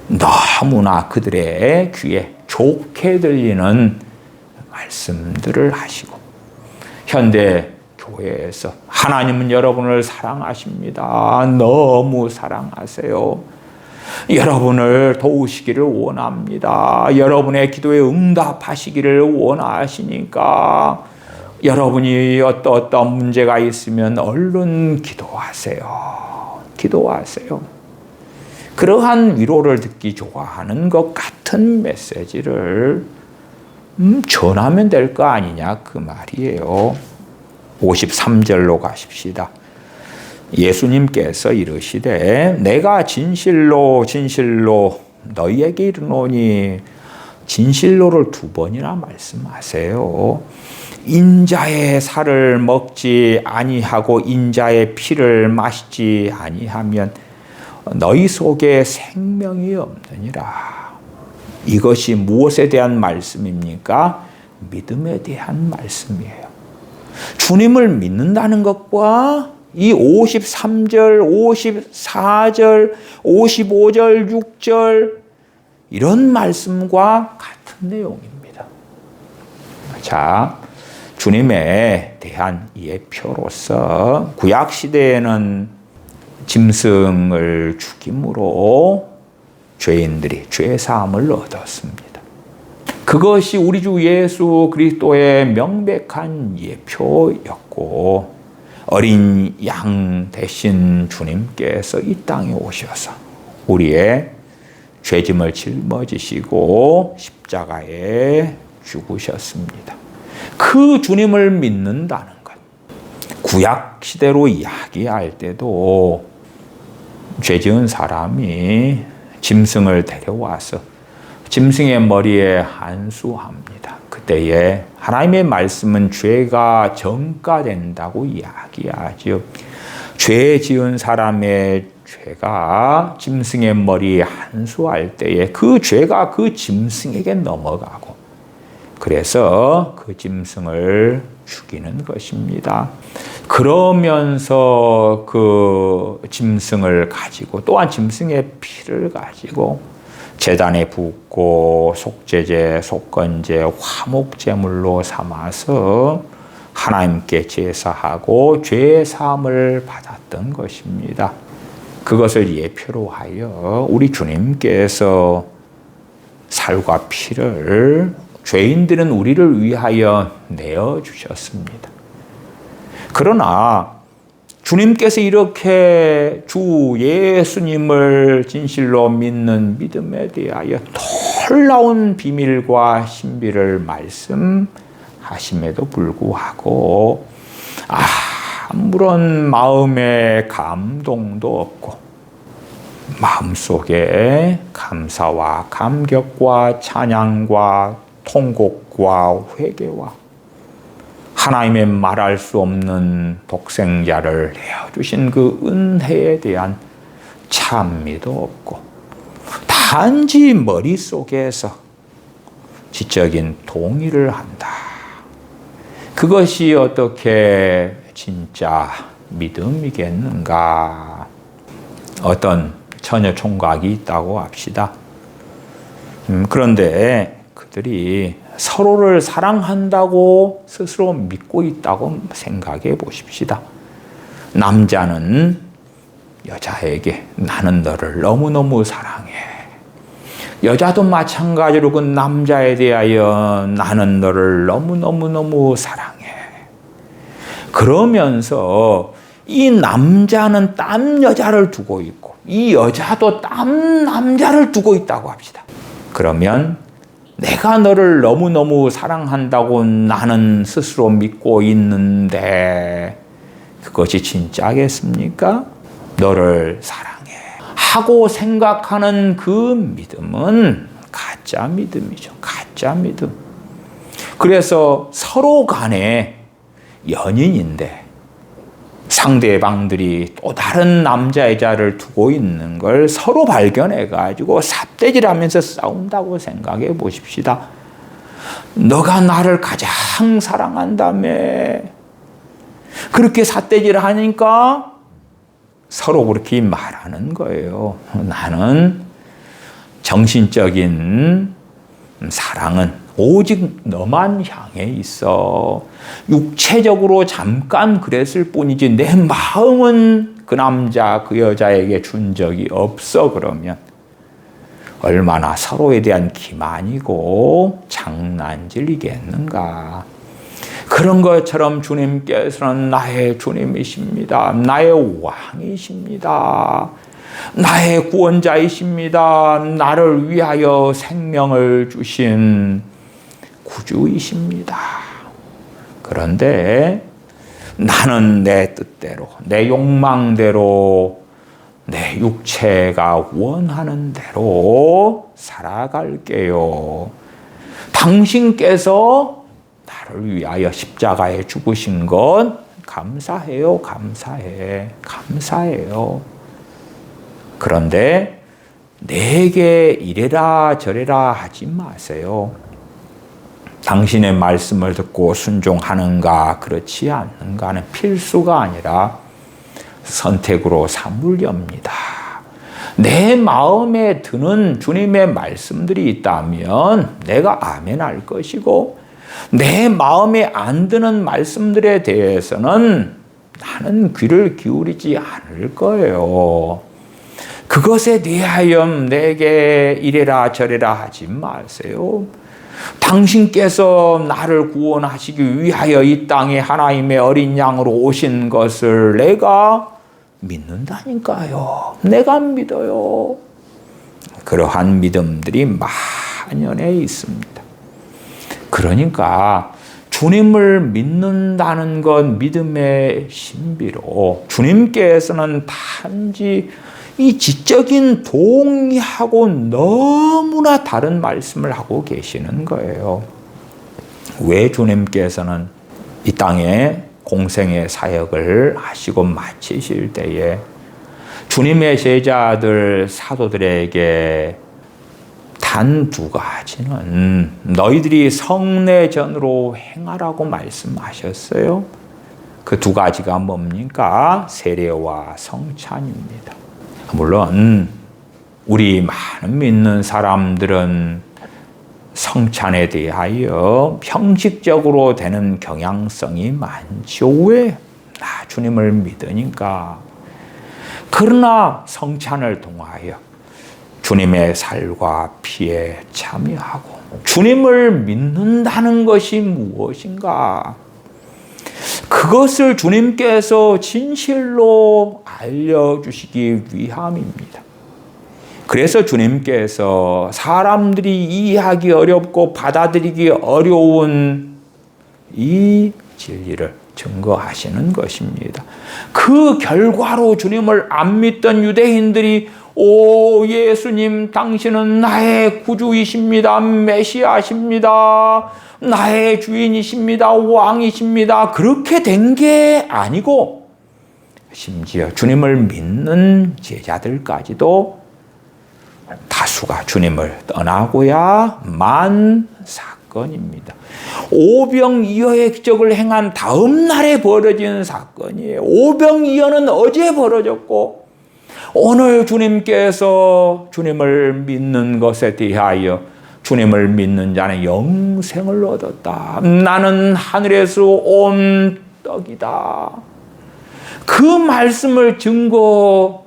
너무나 그들의 귀에 좋게 들리는 말씀들을 하시고, 현대 교회에서 하나님은 여러분을 사랑하십니다. 너무 사랑하세요. 여러분을 도우시기를 원합니다. 여러분의 기도에 응답하시기를 원하시니까 여러분이 어떤 문제가 있으면 얼른 기도하세요. 기도하세요. 그러한 위로를 듣기 좋아하는 것 같은 메시지를 전하면 될 거 아니냐 그 말이에요. 53절로 가십시다. 예수님께서 이르시되 내가 진실로 진실로 너희에게 이르노니, 진실로를 2번이나 말씀하세요. 인자의 살을 먹지 아니하고 인자의 피를 마시지 아니하면 너희 속에 생명이 없느니라. 이것이 무엇에 대한 말씀입니까? 믿음에 대한 말씀이에요. 주님을 믿는다는 것과 이 53절, 54절, 55절, 6절 이런 말씀과 같은 내용입니다. 자, 주님에 대한 예표로서 구약 시대에는 짐승을 죽임으로 죄인들이 죄 사함을 얻었습니다. 그것이 우리 주 예수 그리스도의 명백한 예표였고, 어린 양 대신 주님께서 이 땅에 오셔서 우리의 죄짐을 짊어지시고 십자가에 죽으셨습니다. 그 주님을 믿는다는 것, 구약 시대로 이야기할 때도 죄 지은 사람이 짐승을 데려와서 짐승의 머리에 안수합니다. 그때에 하나님의 말씀은 죄가 정가된다고 이야기하죠. 죄 지은 사람의 죄가 짐승의 머리에 안수할 때에 그 죄가 그 짐승에게 넘어가고, 그래서 그 짐승을 죽이는 것입니다. 그러면서 그 짐승을 가지고, 또한 짐승의 피를 가지고 제단에 붓고 속죄제, 속건제, 화목제물로 삼아서 하나님께 제사하고 죄 사함을 받았던 것입니다. 그것을 예표로 하여 우리 주님께서 살과 피를 죄인들은 우리를 위하여 내어주셨습니다. 그러나 주님께서 이렇게 주 예수님을 진실로 믿는 믿음에 대하여 놀라운 비밀과 신비를 말씀하심에도 불구하고 아무런 마음에 감동도 없고 마음속에 감사와 감격과 찬양과 통곡과 회개와 하나님의 말할 수 없는 독생자를 내어주신 그 은혜에 대한 찬미도 없고, 단지 머릿속에서 지적인 동의를 한다. 그것이 어떻게 진짜 믿음이겠는가? 어떤 처녀 총각이 있다고 합시다. 그런데 그들이 서로를 사랑한다고 스스로 믿고 있다고 생각해 보십시다. 남자는 여자에게 나는 너를 너무너무 사랑해. 여자도 마찬가지로 그 남자에 대하여 나는 너를 너무너무너무 사랑해. 그러면서 이 남자는 딴 여자를 두고 있고 이 여자도 딴 남자를 두고 있다고 합시다. 그러면 내가 너를 너무너무 사랑한다고 나는 스스로 믿고 있는데 그것이 진짜겠습니까? 너를 사랑해 하고 생각하는 그 믿음은 가짜 믿음이죠. 가짜 믿음. 그래서 서로 간에 연인인데 상대방들이 또 다른 남자 여자를 두고 있는 걸 서로 발견해 가지고 삿대질하면서 싸운다고 생각해 보십시다. 너가 나를 가장 사랑한다며. 그렇게 삿대질하니까 서로 그렇게 말하는 거예요. 나는 정신적인 사랑은 오직 너만 향해 있어. 육체적으로 잠깐 그랬을 뿐이지 내 마음은 그 남자, 그 여자에게 준 적이 없어. 그러면 얼마나 서로에 대한 기만이고 장난질이겠는가. 그런 것처럼 주님께서는 나의 주님이십니다. 나의 왕이십니다. 나의 구원자이십니다. 나를 위하여 생명을 주신 구주이십니다. 그런데 나는 내 뜻대로, 내 욕망대로, 내 육체가 원하는 대로 살아갈게요. 당신께서 나를 위하여 십자가에 죽으신 것 감사해요. 감사해. 감사해요. 그런데 내게 이래라 저래라 하지 마세요. 당신의 말씀을 듣고 순종하는가 그렇지 않는가는 필수가 아니라 선택으로 삼으렵니다. 내 마음에 드는 주님의 말씀들이 있다면 내가 아멘할 것이고 내 마음에 안 드는 말씀들에 대해서는 나는 귀를 기울이지 않을 거예요. 그것에 대하여 내게 이래라 저래라 하지 마세요. 당신께서 나를 구원하시기 위하여 이 땅에 하나님의 어린 양으로 오신 것을 내가 믿는다니까요. 내가 믿어요. 그러한 믿음들이 만연해 있습니다. 그러니까 주님을 믿는다는 건 믿음의 신비로 주님께서는 단지 이 지적인 동의하고 너무나 다른 말씀을 하고 계시는 거예요. 왜 주님께서는 이 땅에 공생의 사역을 하시고 마치실 때에 주님의 제자들 사도들에게 단 두 가지는 너희들이 성례전으로 행하라고 말씀하셨어요. 그 두 가지가 뭡니까? 세례와 성찬입니다. 물론 우리 많은 믿는 사람들은 성찬에 대하여 형식적으로 되는 경향성이 많죠. 왜? 나 주님을 믿으니까. 그러나 성찬을 통하여 주님의 살과 피에 참여하고 주님을 믿는다는 것이 무엇인가? 그것을 주님께서 진실로 알려주시기 위함입니다. 그래서 주님께서 사람들이 이해하기 어렵고 받아들이기 어려운 이 진리를 증거하시는 것입니다. 그 결과로 주님을 안 믿던 유대인들이 오 예수님 당신은 나의 구주이십니다. 메시아십니다. 나의 주인이십니다. 왕이십니다. 그렇게 된 게 아니고 심지어 주님을 믿는 제자들까지도 다수가 주님을 떠나고야 만 사건입니다. 오병이어의 기적을 행한 다음 날에 벌어진 사건이에요. 오병이어는 어제 벌어졌고 오늘 주님께서 주님을 믿는 것에 대하여 주님을 믿는 자는 영생을 얻었다. 나는 하늘에서 온 떡이다. 그 말씀을 증거하시는데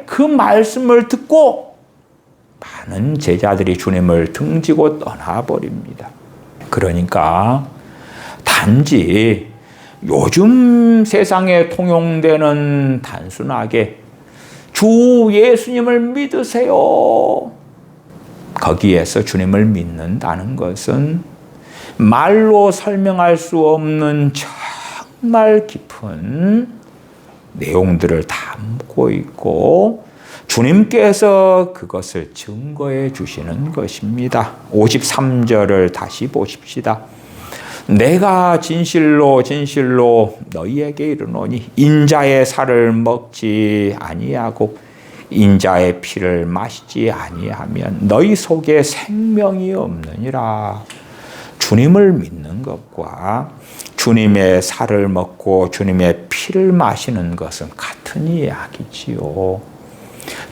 그 말씀을 듣고 많은 제자들이 주님을 등지고 떠나버립니다. 그러니까 단지 요즘 세상에 통용되는 단순하게 주 예수님을 믿으세요. 거기에서 주님을 믿는다는 것은 말로 설명할 수 없는 정말 깊은 내용들을 담고 있고 주님께서 그것을 증거해 주시는 것입니다. 53절을 다시 보십시다. 내가 진실로 진실로 너희에게 이르노니 인자의 살을 먹지 아니하고 인자의 피를 마시지 아니하면 너희 속에 생명이 없느니라. 주님을 믿는 것과 주님의 살을 먹고 주님의 피를 마시는 것은 같은 이야기지요.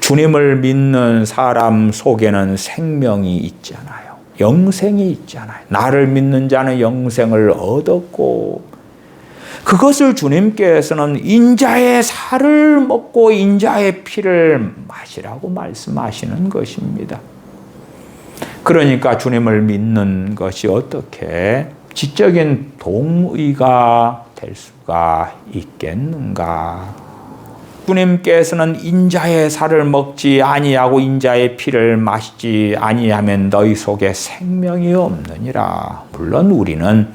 주님을 믿는 사람 속에는 생명이 있잖아요. 영생이 있잖아요. 나를 믿는 자는 영생을 얻었고 그것을 주님께서는 인자의 살을 먹고 인자의 피를 마시라고 말씀하시는 것입니다. 그러니까 주님을 믿는 것이 어떻게 지적인 동의가 될 수가 있겠는가? 주님께서는 인자의 살을 먹지 아니하고 인자의 피를 마시지 아니하면 너희 속에 생명이 없느니라. 물론 우리는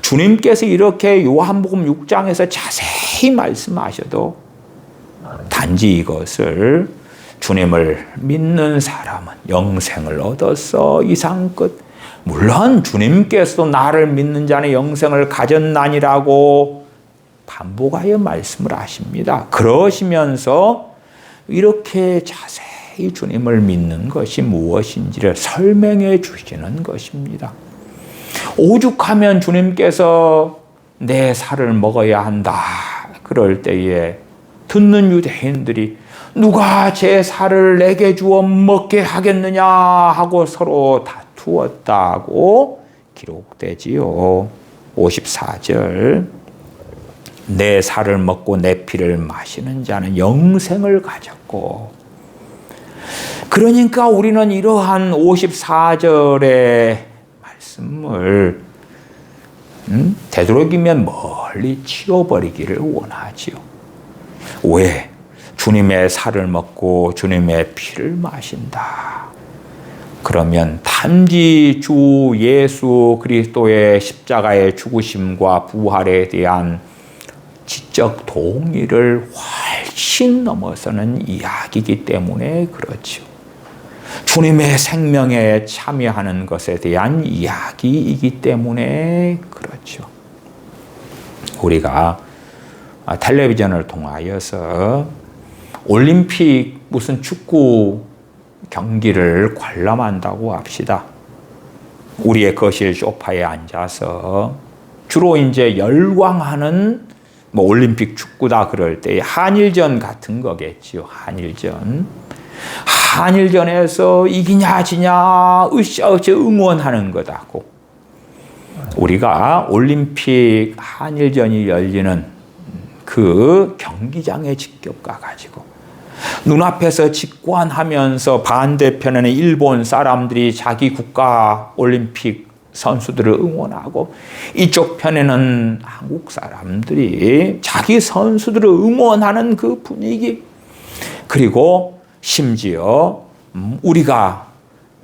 주님께서 이렇게 요한복음 6장에서 자세히 말씀하셔도 단지 이것을 주님을 믿는 사람은 영생을 얻었어 이상 끝. 물론 주님께서도 나를 믿는 자는 영생을 가졌나니라고 반복하여 말씀을 하십니다. 그러시면서 이렇게 자세히 주님을 믿는 것이 무엇인지를 설명해 주시는 것입니다. 오죽하면 주님께서 내 살을 먹어야 한다. 그럴 때에 듣는 유대인들이 누가 제 살을 내게 주어 먹게 하겠느냐 하고 서로 다투었다고 기록되지요. 54절 내 살을 먹고 내 피를 마시는 자는 영생을 가졌고 그러니까 우리는 이러한 54절의 말씀을 되도록이면 멀리 치워버리기를 원하지요. 왜? 주님의 살을 먹고 주님의 피를 마신다. 그러면 단지 주 예수 그리스도의 십자가의 죽으심과 부활에 대한 지적 동의를 훨씬 넘어서는 이야기이기 때문에 그렇죠. 주님의 생명에 참여하는 것에 대한 이야기이기 때문에 그렇죠. 우리가 텔레비전을 통하여서 올림픽 무슨 축구 경기를 관람한다고 합시다. 우리의 거실 소파에 앉아서 주로 이제 열광하는 올림픽 축구다 그럴 때 한일전 같은 거겠지요. 한일전에서 이기냐 지냐 으쌰으쌰 응원하는 거다고. 우리가 올림픽 한일전이 열리는 그 경기장에 직접 가가지고 눈앞에서 직관하면서 반대편에는 일본 사람들이 자기 국가 올림픽 선수들을 응원하고 이쪽 편에는 한국 사람들이 자기 선수들을 응원하는 그 분위기, 그리고 심지어 우리가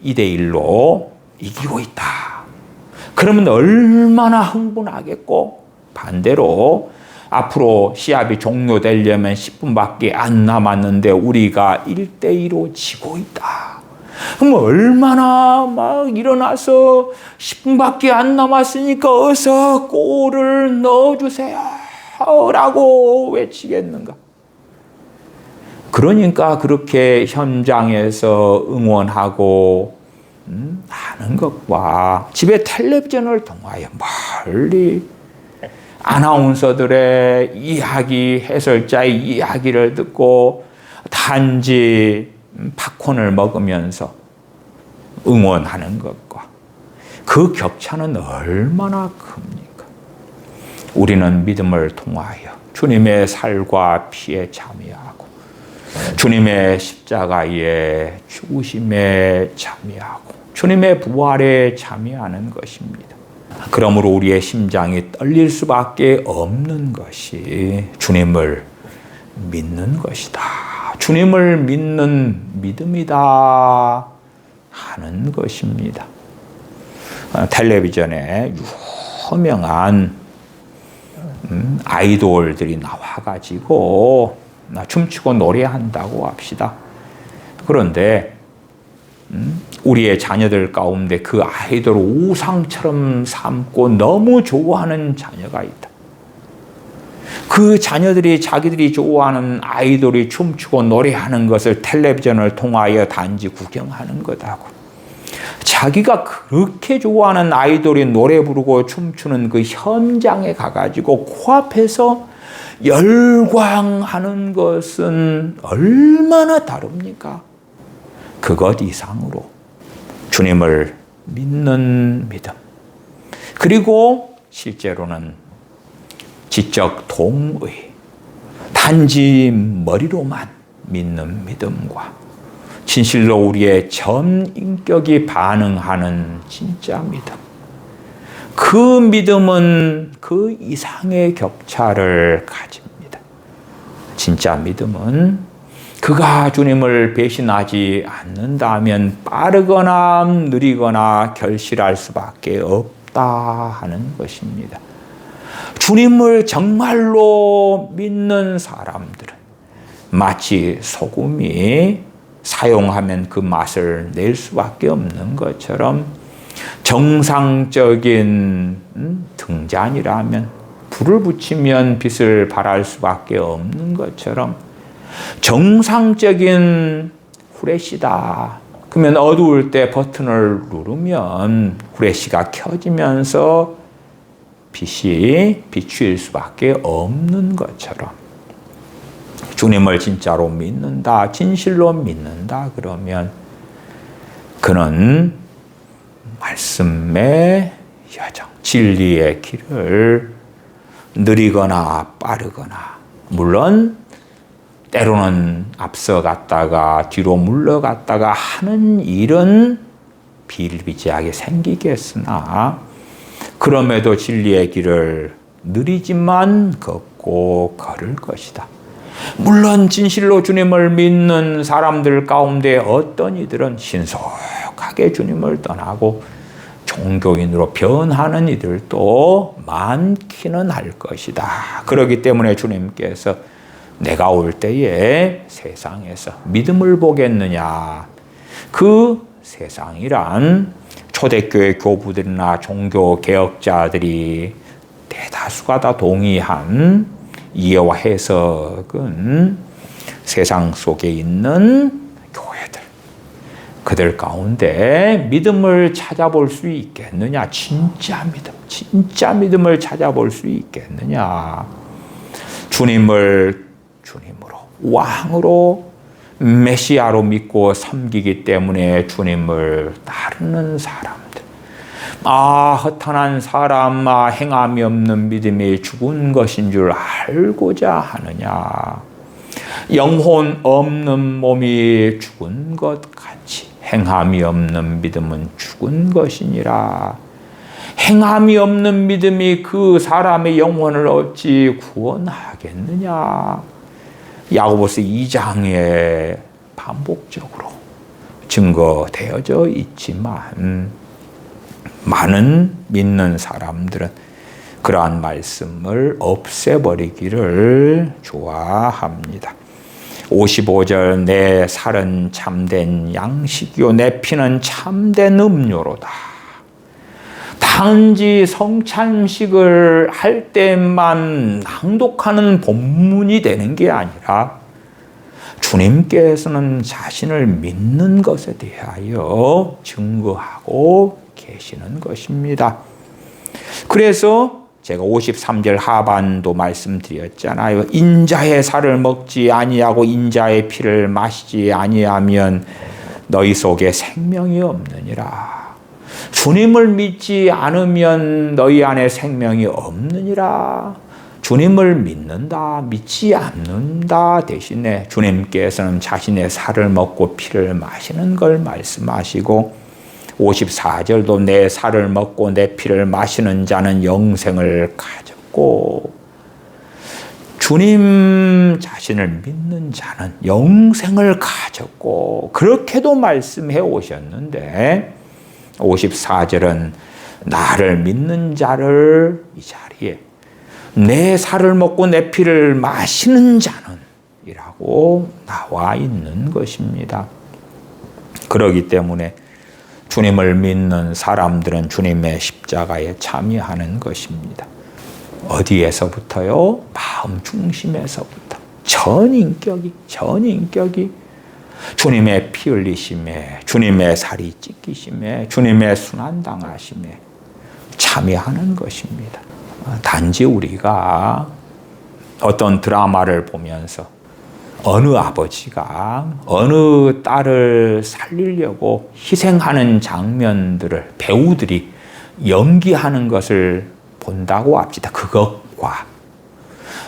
2대1로 이기고 있다. 그러면 얼마나 흥분하겠고, 반대로 앞으로 시합이 종료되려면 10분밖에 안 남았는데 우리가 1대2로 지고 있다. 그럼 얼마나 막 일어나서 10분밖에 안 남았으니까 어서 골을 넣어주세요 라고 외치겠는가. 그러니까 그렇게 현장에서 응원하고 하는 것과 집에 텔레비전을 통하여 멀리 아나운서들의 이야기, 해설자의 이야기를 듣고 단지 팝콘을 먹으면서 응원하는 것과 그 격차는 얼마나 큽니까? 우리는 믿음을 통하여 주님의 살과 피에 참여하고 주님의 십자가의 죽으심에 참여하고 주님의 부활에 참여하는 것입니다. 그러므로 우리의 심장이 떨릴 수밖에 없는 것이 주님을 믿는 것이다. 주님을 믿는 믿음이다 하는 것입니다. 텔레비전에 유명한 아이돌들이 나와가지고 춤추고 노래한다고 합시다. 그런데 우리의 자녀들 가운데 그 아이돌을 우상처럼 삼고 너무 좋아하는 자녀가 있다. 그 자녀들이 자기들이 좋아하는 아이돌이 춤추고 노래하는 것을 텔레비전을 통하여 단지 구경하는 거다고. 자기가 그렇게 좋아하는 아이돌이 노래 부르고 춤추는 그 현장에 가가지고 코앞에서 열광하는 것은 얼마나 다릅니까? 그것 이상으로 주님을 믿는 믿음, 그리고 실제로는 지적 동의, 단지 머리로만 믿는 믿음과 진실로 우리의 전 인격이 반응하는 진짜 믿음, 그 믿음은 그 이상의 격차를 가집니다. 진짜 믿음은 그가 주님을 배신하지 않는다면 빠르거나 느리거나 결실할 수밖에 없다 하는 것입니다. 주님을 정말로 믿는 사람들은 마치 소금이 사용하면 그 맛을 낼 수밖에 없는 것처럼 정상적인 등잔이라면 불을 붙이면 빛을 발할 수밖에 없는 것처럼 정상적인 후레쉬다. 그러면 어두울 때 버튼을 누르면 후레쉬가 켜지면서 빛이 비추일 수밖에 없는 것처럼 주님을 진짜로 믿는다, 진실로 믿는다 그러면 그는 말씀의 여정, 진리의 길을 느리거나 빠르거나, 물론 때로는 앞서갔다가 뒤로 물러갔다가 하는 일은 비일비재하게 생기겠으나 그럼에도 진리의 길을 느리지만 걷고 걸을 것이다. 물론 진실로 주님을 믿는 사람들 가운데 어떤 이들은 신속하게 주님을 떠나고 종교인으로 변하는 이들도 많기는 할 것이다. 그렇기 때문에 주님께서 내가 올 때에 세상에서 믿음을 보겠느냐. 그 세상이란 초대교회 교부들이나 종교개혁자들이 대다수가 다 동의한 이해와 해석은 세상 속에 있는 교회들, 그들 가운데 믿음을 찾아볼 수 있겠느냐. 진짜 믿음, 진짜 믿음을 찾아볼 수 있겠느냐. 주님을 주님으로, 왕으로, 메시아로 믿고 섬기기 때문에 주님을 따르는 사람들. 허탄한 사람, 행함이 없는 믿음이 죽은 것인 줄 알고자 하느냐. 영혼 없는 몸이 죽은 것 같이 행함이 없는 믿음은 죽은 것이니라. 행함이 없는 믿음이 그 사람의 영혼을 어찌 구원하겠느냐. 야고보서 2장에 반복적으로 증거되어져 있지만 많은 믿는 사람들은 그러한 말씀을 없애버리기를 좋아합니다. 55절 내 살은 참된 양식이요 내 피는 참된 음료로다. 단지 성찬식을 할 때만 낭독하는 본문이 되는 게 아니라 주님께서는 자신을 믿는 것에 대하여 증거하고 계시는 것입니다. 그래서 제가 53절 하반도 말씀드렸잖아요. 인자의 살을 먹지 아니하고 인자의 피를 마시지 아니하면 너희 속에 생명이 없느니라. 주님을 믿지 않으면 너희 안에 생명이 없느니라. 주님을 믿는다, 믿지 않는다 대신에 주님께서는 자신의 살을 먹고 피를 마시는 걸 말씀하시고 54절도 내 살을 먹고 내 피를 마시는 자는 영생을 가졌고, 주님 자신을 믿는 자는 영생을 가졌고, 그렇게도 말씀해 오셨는데 54절은 나를 믿는 자를 이 자리에 내 살을 먹고 내 피를 마시는 자는 이라고 나와 있는 것입니다. 그렇기 때문에 주님을 믿는 사람들은 주님의 십자가에 참여하는 것입니다. 어디에서부터요? 마음 중심에서부터. 전인격이 주님의 피 흘리심에, 주님의 살이 찢기심에, 주님의 순환당하심에 참여하는 것입니다. 단지 우리가 어떤 드라마를 보면서 어느 아버지가 어느 딸을 살리려고 희생하는 장면들을 배우들이 연기하는 것을 본다고 합시다. 그것과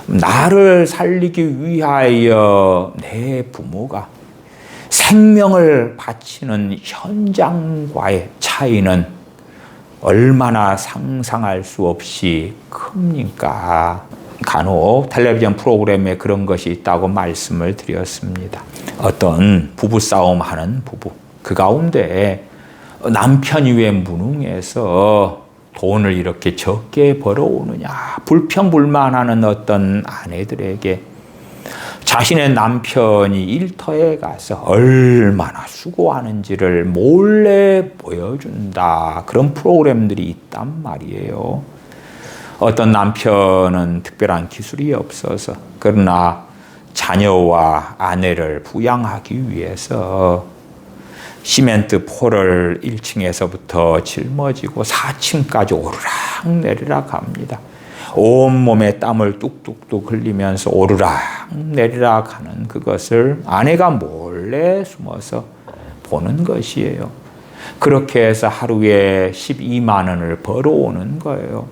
나를 살리기 위하여 내 부모가 생명을 바치는 현장과의 차이는 얼마나 상상할 수 없이 큽니까? 간혹 텔레비전 프로그램에 그런 것이 있다고 말씀을 드렸습니다. 어떤 부부싸움 하는 부부, 그 가운데 남편이 왜 무능해서 돈을 이렇게 적게 벌어오느냐, 불평불만하는 어떤 아내들에게 자신의 남편이 일터에 가서 얼마나 수고하는지를 몰래 보여준다. 그런 프로그램들이 있단 말이에요. 어떤 남편은 특별한 기술이 없어서, 그러나 자녀와 아내를 부양하기 위해서 시멘트 포를 1층에서부터 짊어지고 4층까지 오르락내리락 합니다. 온몸에 땀을 뚝뚝뚝 흘리면서 오르락내리락 하는 그것을 아내가 몰래 숨어서 보는 것이에요. 그렇게 해서 하루에 12만 원을 벌어오는 거예요.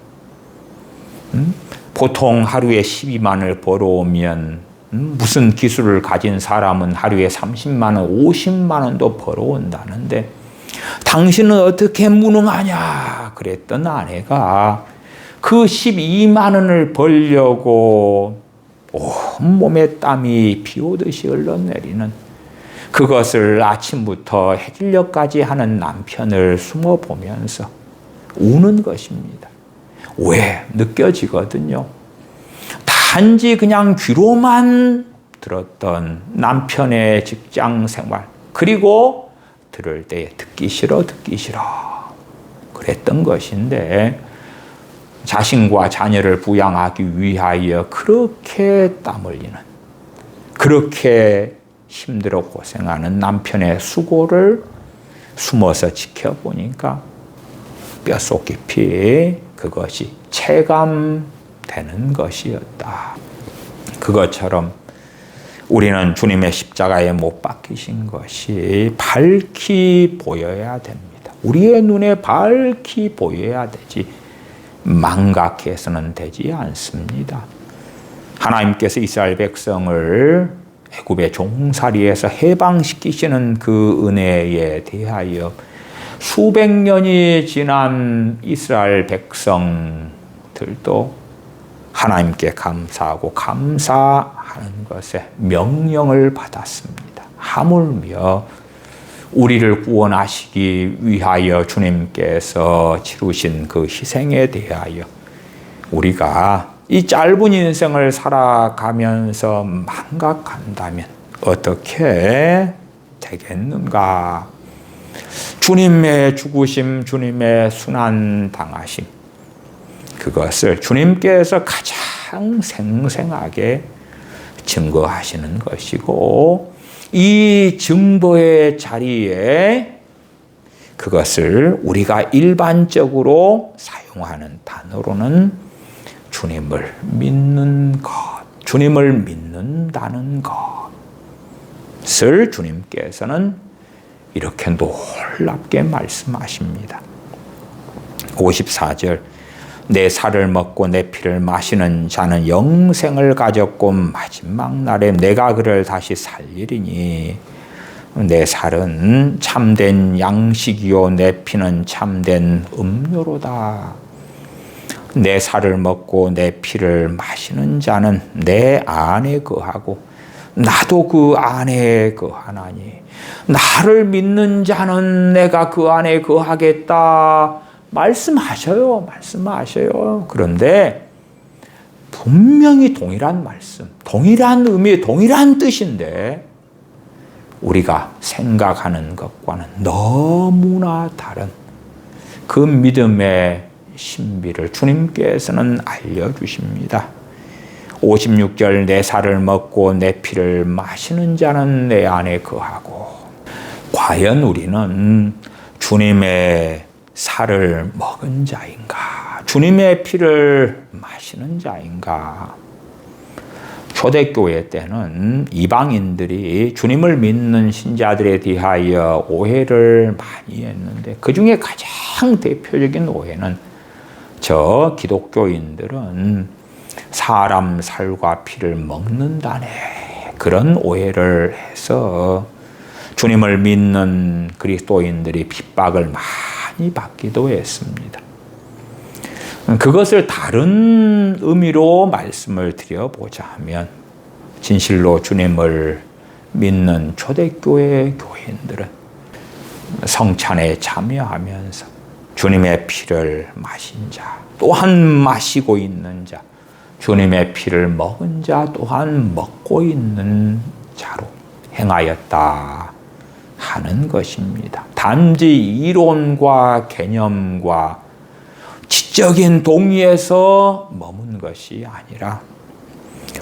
보통 하루에 12만 원을 벌어오면 무슨 기술을 가진 사람은 하루에 30만 원, 50만 원도 벌어온다는데 당신은 어떻게 무능하냐 그랬던 아내가 그 12만 원을 벌려고 온몸에 땀이 비 오듯이 흘러내리는 그것을 아침부터 해질녘까지 하는 남편을 숨어보면서 우는 것입니다. 왜? 느껴지거든요. 단지 그냥 귀로만 들었던 남편의 직장 생활, 그리고 들을 때에 듣기 싫어 그랬던 것인데, 자신과 자녀를 부양하기 위하여 그렇게 땀 흘리는, 그렇게 힘들어 고생하는 남편의 수고를 숨어서 지켜보니까 뼛속 깊이 그것이 체감되는 것이었다. 그것처럼 우리는 주님의 십자가에 못 박히신 것이 밝히 보여야 됩니다. 우리의 눈에 밝히 보여야 되지 망각해서는 되지 않습니다. 하나님께서 이스라엘 백성을 애굽의 종살이에서 해방시키시는 그 은혜에 대하여 수백 년이 지난 이스라엘 백성들도 하나님께 감사하고 감사하는 것에 명령을 받았습니다. 하물며 우리를 구원하시기 위하여 주님께서 치르신 그 희생에 대하여 우리가 이 짧은 인생을 살아가면서 망각한다면 어떻게 되겠는가? 주님의 죽으심, 주님의 순환 당하심, 그것을 주님께서 가장 생생하게 증거하시는 것이고, 이 증거의 자리에 그것을 우리가 일반적으로 사용하는 단어로는 주님을 믿는 것, 주님을 믿는다는 것을 주님께서는 이렇게 놀랍게 말씀하십니다. 54절 내 살을 먹고 내 피를 마시는 자는 영생을 가졌고 마지막 날에 내가 그를 다시 살리리니 내 살은 참된 양식이요 내 피는 참된 음료로다. 내 살을 먹고 내 피를 마시는 자는 내 안에 거하고 나도 그 안에 거하나니 나를 믿는 자는 내가 그 안에 거하겠다. 말씀하셔요. 그런데 분명히 동일한 말씀, 동일한 의미, 동일한 뜻인데 우리가 생각하는 것과는 너무나 다른 그 믿음의 신비를 주님께서는 알려주십니다. 56절 내 살을 먹고 내 피를 마시는 자는 내 안에 거하고. 과연 우리는 주님의 살을 먹은 자인가? 주님의 피를 마시는 자인가? 초대교회 때는 이방인들이 주님을 믿는 신자들에 대하여 오해를 많이 했는데 그 중에 가장 대표적인 오해는 저 기독교인들은 사람 살과 피를 먹는다네. 그런 오해를 해서 주님을 믿는 그리스도인들이 핍박을 많이 받기도 했습니다. 그것을 다른 의미로 말씀을 드려보자 하면 진실로 주님을 믿는 초대교회 교인들은 성찬에 참여하면서 주님의 피를 마신 자, 또한 마시고 있는 자, 주님의 피를 먹은 자 또한 먹고 있는 자로 행하였다 하는 것입니다. 단지 이론과 개념과 지적인 동의에서 머문 것이 아니라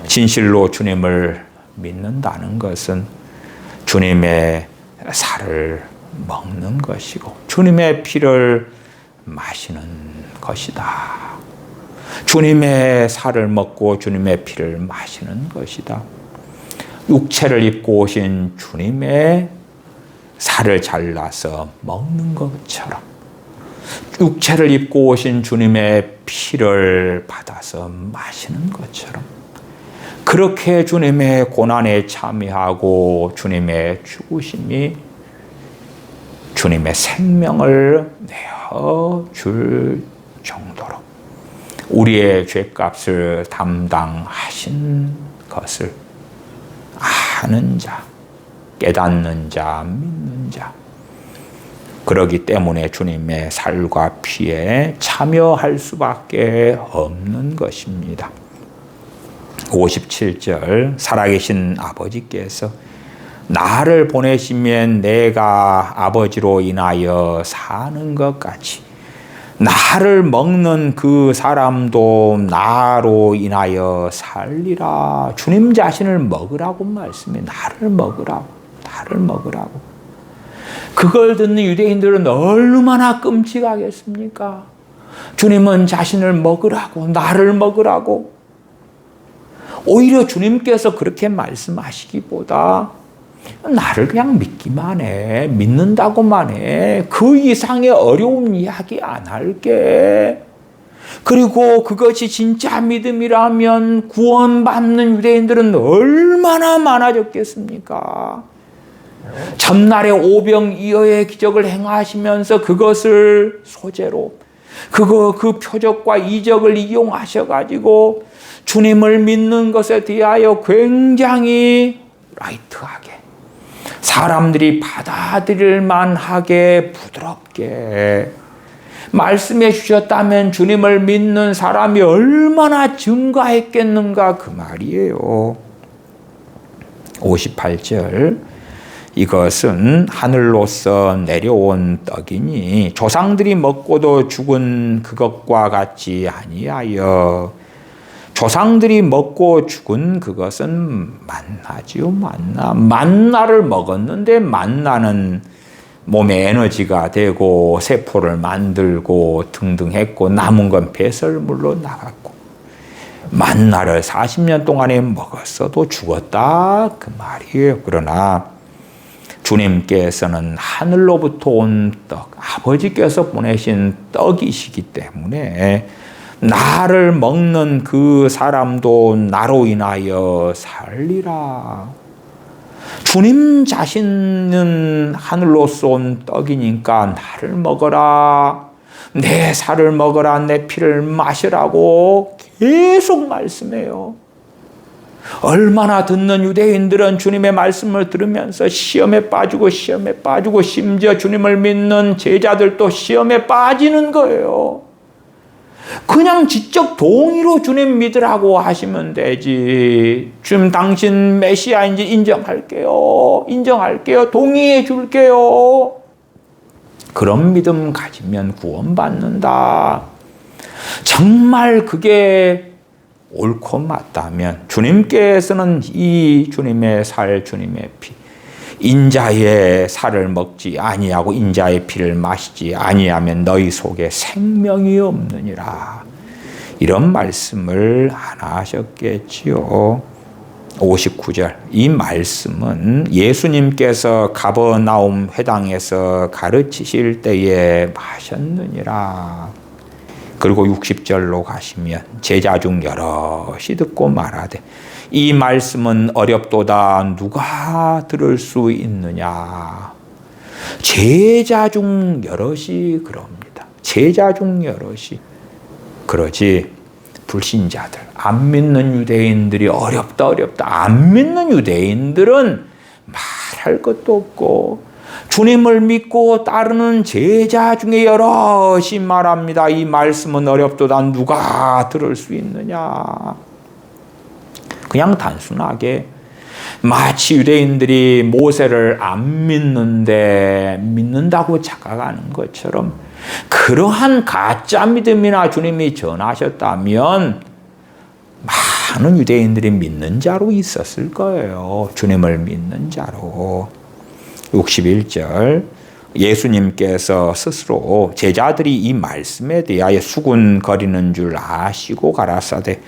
진실로 주님을 믿는다는 것은 주님의 살을 먹는 것이고 주님의 피를 마시는 것이다. 주님의 살을 먹고 주님의 피를 마시는 것이다. 육체를 입고 오신 주님의 살을 잘라서 먹는 것처럼 육체를 입고 오신 주님의 피를 받아서 마시는 것처럼 그렇게 주님의 고난에 참여하고 주님의 죽으심이 주님의 생명을 내어줄 정도로 우리의 죄값을 담당하신 것을 아는 자, 깨닫는 자, 믿는 자. 그러기 때문에 주님의 살과 피에 참여할 수밖에 없는 것입니다. 57절 살아계신 아버지께서 나를 보내시면 내가 아버지로 인하여 사는 것 같이 나를 먹는 그 사람도 나로 인하여 살리라. 주님 자신을 먹으라고 말씀해. 나를 먹으라고. 그걸 듣는 유대인들은 얼마나 끔찍하겠습니까? 주님은 자신을 먹으라고, 나를 먹으라고. 오히려 주님께서 그렇게 말씀하시기보다 나를 그냥 믿기만 해. 믿는다고만 해. 그 이상의 어려운 이야기 안 할게. 그리고 그것이 진짜 믿음이라면 구원받는 유대인들은 얼마나 많아졌겠습니까? 전날에 오병이어의 기적을 행하시면서 그것을 소재로 그 표적과 이적을 이용하셔가지고 주님을 믿는 것에 대하여 굉장히 라이트하게 사람들이 받아들일 만하게 부드럽게 말씀해 주셨다면 주님을 믿는 사람이 얼마나 증가했겠는가 그 말이에요. 58절 이것은 하늘로서 내려온 떡이니 조상들이 먹고도 죽은 그것과 같이 아니하여 조상들이 먹고 죽은 그것은 만나지요. 만나를 먹었는데 만나는 몸에 에너지가 되고 세포를 만들고 등등 했고 남은 건 배설물로 나갔고 만나를 40년 동안에 먹었어도 죽었다 그 말이에요. 그러나 주님께서는 하늘로부터 온 떡, 아버지께서 보내신 떡이시기 때문에 나를 먹는 그 사람도 나로 인하여 살리라. 주님 자신은 하늘로서 온 떡이니까 나를 먹어라, 내 살을 먹어라, 내 피를 마시라고 계속 말씀해요. 얼마나 듣는 유대인들은 주님의 말씀을 들으면서 시험에 빠지고 심지어 주님을 믿는 제자들도 시험에 빠지는 거예요. 그냥 지적 동의로 주님 믿으라고 하시면 되지. 주님 당신 메시아인지 인정할게요. 동의해 줄게요. 그런 믿음 가지면 구원받는다. 정말 그게 옳고 맞다면 주님께서는 이 주님의 살, 주님의 피, 인자의 살을 먹지 아니하고 인자의 피를 마시지 아니하면 너희 속에 생명이 없느니라. 이런 말씀을 하나 하셨겠지요. 59절, 이 말씀은 예수님께서 가버나움 회당에서 가르치실 때에 하셨느니라. 그리고 60절로 가시면 제자 중 여럿이 듣고 말하되 이 말씀은 어렵도다 누가 들을 수 있느냐. 제자 중 여럿이 그럽니다. 제자 중 여럿이 그러지. 불신자들, 안 믿는 유대인들이 어렵다 안 믿는 유대인들은 말할 것도 없고, 주님을 믿고 따르는 제자 중에 여럿이 말합니다. 이 말씀은 어렵도다 누가 들을 수 있느냐. 그냥 단순하게 마치 유대인들이 모세를 안 믿는데 믿는다고 착각하는 것처럼 그러한 가짜 믿음이나 주님이 전하셨다면 많은 유대인들이 믿는 자로 있었을 거예요. 주님을 믿는 자로. 61절, 예수님께서 스스로 제자들이 이 말씀에 대하여 수군거리는 줄 아시고 가라사대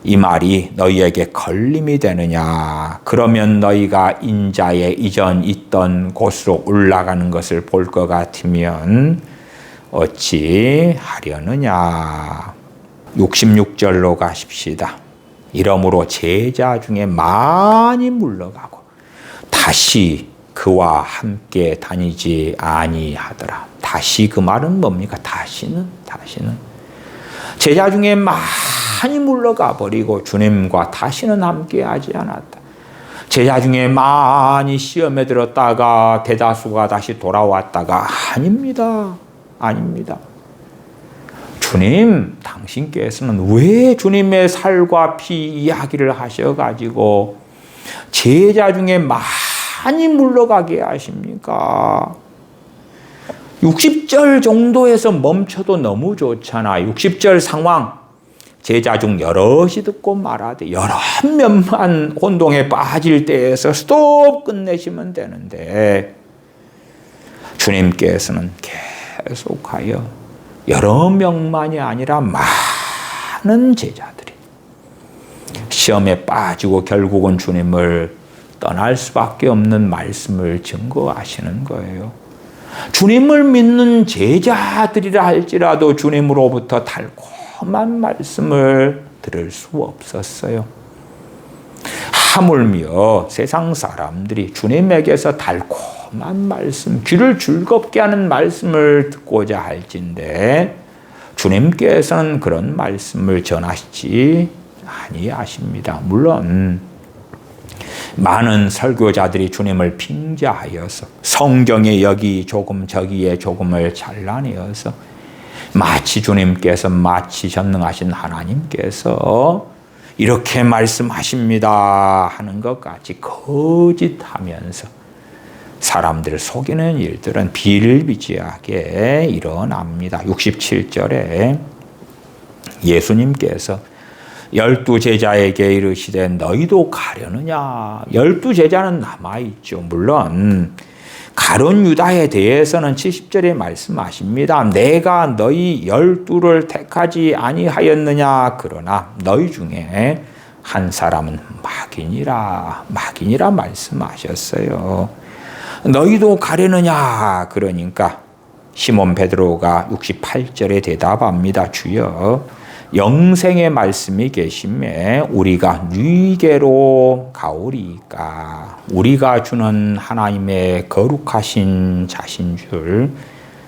이 말이 너희에게 걸림이 되느냐. 그러면 너희가 인자의 이전 있던 곳으로 올라가는 것을 볼 것 같으면 어찌 하려느냐. 66절로 가십시다. 이러므로 제자 중에 많이 물러가고 다시 그와 함께 다니지 아니하더라. 다시 그 말은 뭡니까? 다시는 제자 중에 많이 물러가 버리고 주님과 다시는 함께 하지 않았다. 제자 중에 많이 시험에 들었다가 대다수가 다시 돌아왔다가 아닙니다. 주님, 당신께서는 왜 주님의 살과 피 이야기를 하셔가지고 제자 중에 많이 물러가게 하십니까? 60절 정도에서 멈춰도 너무 좋잖아. 60절 상황, 제자 중 여럿이 듣고 말하되 여러 명만 혼동에 빠질 때에서 스톱 끝내시면 되는데 주님께서는 계속하여 여러 명만이 아니라 많은 제자들이 시험에 빠지고 결국은 주님을 떠날 수밖에 없는 말씀을 증거하시는 거예요. 주님을 믿는 제자들이라 할지라도 주님으로부터 달콤한 말씀을 들을 수 없었어요. 하물며 세상 사람들이 주님에게서 달콤한 말씀, 귀를 즐겁게 하는 말씀을 듣고자 할진데 주님께서는 그런 말씀을 전하시지 아니하십니다. 물론 많은 설교자들이 주님을 빙자하여서 성경에 여기 조금 저기에 조금을 잘라내어서 마치 주님께서 마치 전능하신 하나님께서 이렇게 말씀하십니다 하는 것 같이 거짓하면서 사람들을 속이는 일들은 비일비재하게 일어납니다. 67절에 예수님께서 12제자에게 이르시되 너희도 가려느냐. 12제자는 남아있죠. 물론 가룟 유다에 대해서는 70절에 말씀하십니다. 내가 너희 12를 택하지 아니하였느냐. 그러나 너희 중에 한 사람은 막이니라 말씀하셨어요. 너희도 가려느냐. 그러니까 시몬 베드로가 68절에 대답합니다. 주여, 영생의 말씀이 계심에 우리가 뉘게로 가오리이까. 우리가 주는 하나님의 거룩하신 자신 줄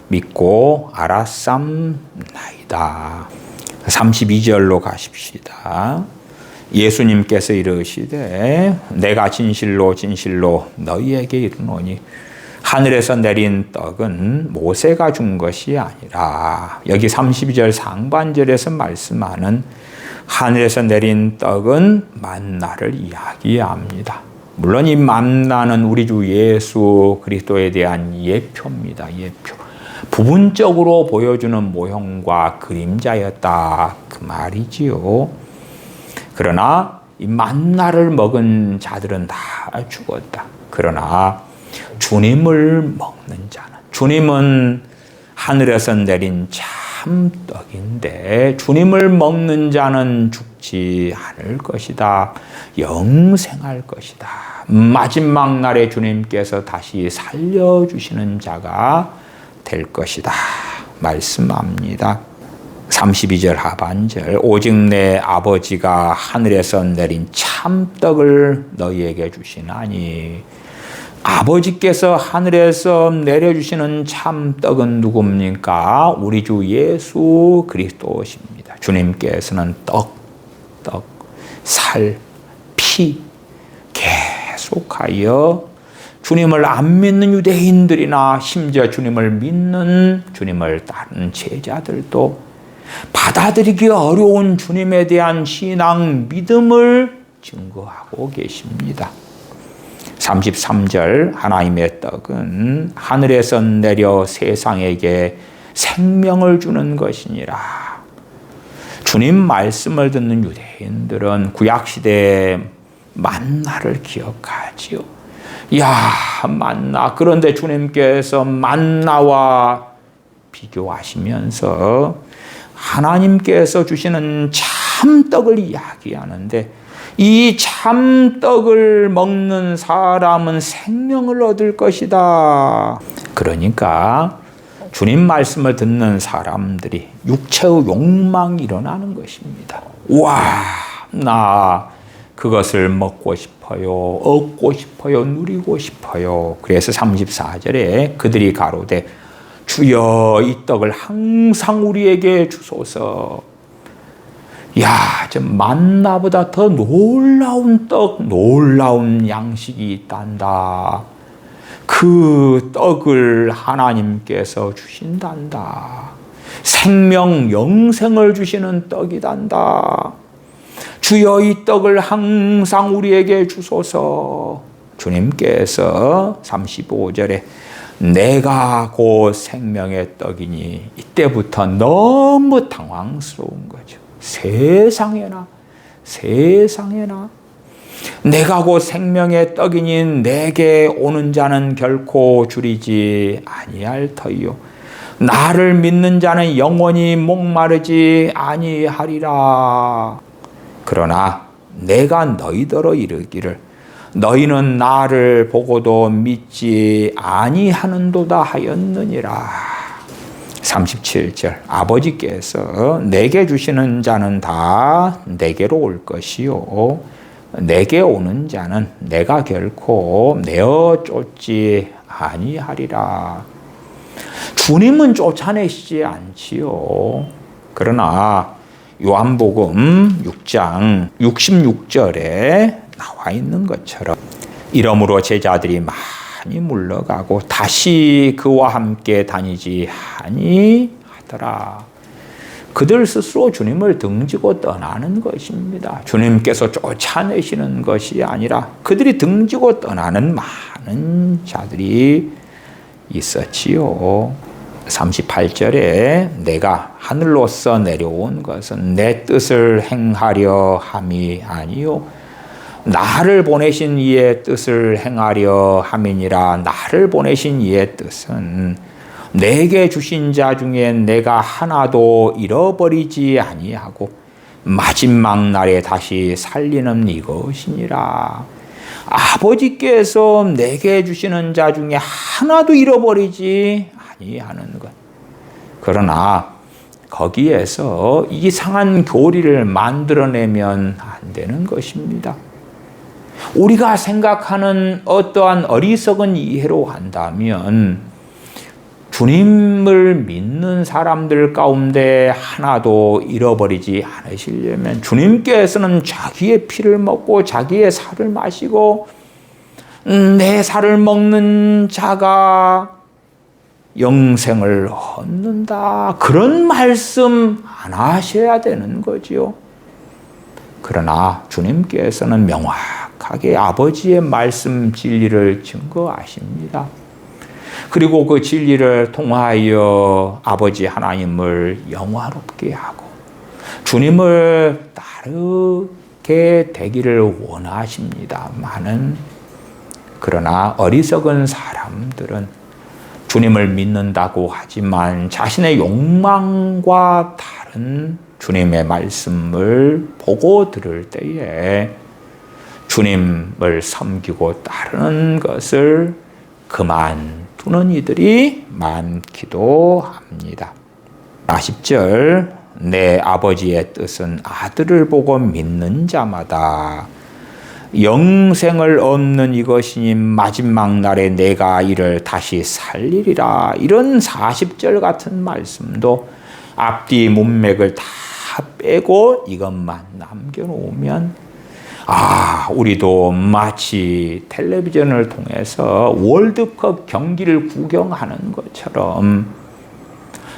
믿고 알았삼나이다. 32절로 가십시다. 예수님께서 이르시되 내가 진실로 진실로 너희에게 이르노니 하늘에서 내린 떡은 모세가 준 것이 아니라, 여기 32절 상반절에서 말씀하는 하늘에서 내린 떡은 만나를 이야기합니다. 물론 이 만나는 우리 주 예수 그리스도에 대한 예표입니다. 예표. 부분적으로 보여주는 모형과 그림자였다 그 말이지요. 그러나 이 만나를 먹은 자들은 다 죽었다. 그러나 주님을 먹는 자는, 주님은 하늘에서 내린 참떡인데 주님을 먹는 자는 죽지 않을 것이다. 영생할 것이다. 마지막 날에 주님께서 다시 살려주시는 자가 될 것이다 말씀합니다. 32절 하반절, 오직 내 아버지가 하늘에서 내린 참떡을 너희에게 주시나니. 아버지께서 하늘에서 내려주시는 참떡은 누굽니까? 우리 주 예수 그리스도십니다. 주님께서는 떡, 살, 피 계속하여 주님을 안 믿는 유대인들이나 심지어 주님을 믿는, 주님을 따르는 제자들도 받아들이기 어려운 주님에 대한 신앙, 믿음을 증거하고 계십니다. 33절, 하나님의 떡은 하늘에서 내려 세상에게 생명을 주는 것이니라. 주님 말씀을 듣는 유대인들은 구약시대의 만나를 기억하지요. 야, 만나. 그런데 주님께서 만나와 비교하시면서 하나님께서 주시는 참떡을 이야기하는데, 이 참떡을 먹는 사람은 생명을 얻을 것이다. 그러니까 주님 말씀을 듣는 사람들이 육체의 욕망이 일어나는 것입니다. 와, 나 그것을 먹고 싶어요. 얻고 싶어요. 누리고 싶어요. 그래서 34절에 그들이 가로되 주여 이 떡을 항상 우리에게 주소서. 야, 저 만나보다 더 놀라운 떡, 놀라운 양식이 있단다. 그 떡을 하나님께서 주신단다. 생명, 영생을 주시는 떡이단다. 주여 이 떡을 항상 우리에게 주소서. 주님께서 35절에 내가 곧 생명의 떡이니, 이때부터 너무 당황스러운 거죠. 세상에나 내가 곧 생명의 떡이니 내게 오는 자는 결코 줄이지 아니할 터이요 나를 믿는 자는 영원히 목마르지 아니하리라. 그러나 내가 너희더러 이르기를 너희는 나를 보고도 믿지 아니하는도다 하였느니라. 37절, 아버지께서 내게 주시는 자는 다 내게로 올 것이요 내게 오는 자는 내가 결코 내어 쫓지 아니하리라. 주님은 쫓아내시지 않지요. 그러나 요한복음 6장 66절에 나와 있는 것처럼 이러므로 제자들이 많이 물러가고 다시 그와 함께 다니지 아니하더라. 그들 스스로 주님을 등지고 떠나는 것입니다. 주님께서 쫓아내시는 것이 아니라 그들이 등지고 떠나는 많은 자들이 있었지요. 38절에 내가 하늘로서 내려온 것은 내 뜻을 행하려 함이 아니요 나를 보내신 이의 뜻을 행하려 함이니라. 나를 보내신 이의 뜻은 내게 주신 자 중에 내가 하나도 잃어버리지 아니하고 마지막 날에 다시 살리는 이것이니라. 아버지께서 내게 주시는 자 중에 하나도 잃어버리지 아니하는 것. 그러나 거기에서 이상한 교리를 만들어내면 안 되는 것입니다. 우리가 생각하는 어떠한 어리석은 이해로 한다면 주님을 믿는 사람들 가운데 하나도 잃어버리지 않으시려면 주님께서는 자기의 피를 먹고 자기의 살을 마시고 내 살을 먹는 자가 영생을 얻는다. 그런 말씀 안 하셔야 되는 거지요. 그러나 주님께서는 명확하게 아버지의 말씀 진리를 증거하십니다. 그리고 그 진리를 통하여 아버지 하나님을 영화롭게 하고 주님을 따르게 되기를 원하십니다마는 그러나 어리석은 사람들은 주님을 믿는다고 하지만 자신의 욕망과 다른 주님의 말씀을 보고 들을 때에 주님을 섬기고 따르는 것을 그만두는 이들이 많기도 합니다. 40절 내 아버지의 뜻은 아들을 보고 믿는 자마다 영생을 얻는 이것이니 마지막 날에 내가 이를 다시 살리리라. 이런 40절 같은 말씀도 앞뒤 문맥을 다 빼고 이것만 남겨놓으면 우리도 마치 텔레비전을 통해서 월드컵 경기를 구경하는 것처럼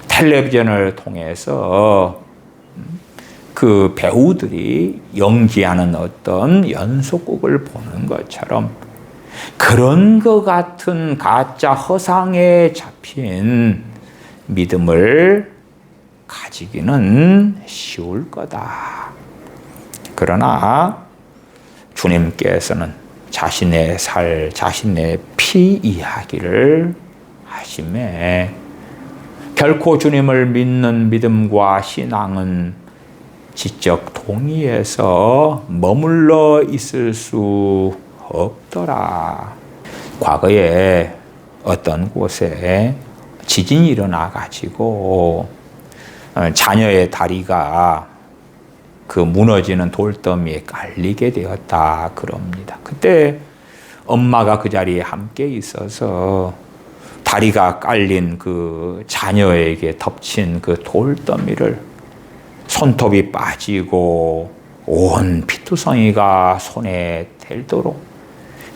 텔레비전을 통해서 그 배우들이 연기하는 어떤 연속극을 보는 것처럼 그런 것 같은 가짜 허상에 잡힌 믿음을 가지기는 쉬울 거다. 그러나 주님께서는 자신의 살, 자신의 피 이야기를 하심에 결코 주님을 믿는 믿음과 신앙은 지적 동의에서 머물러 있을 수 없더라. 과거에 어떤 곳에 지진이 일어나 가지고 자녀의 다리가 그 무너지는 돌더미에 깔리게 되었다 그럽니다. 그때 엄마가 그 자리에 함께 있어서 다리가 깔린 그 자녀에게 덮친 그 돌더미를 손톱이 빠지고 온 피투성이가 손에 댈도록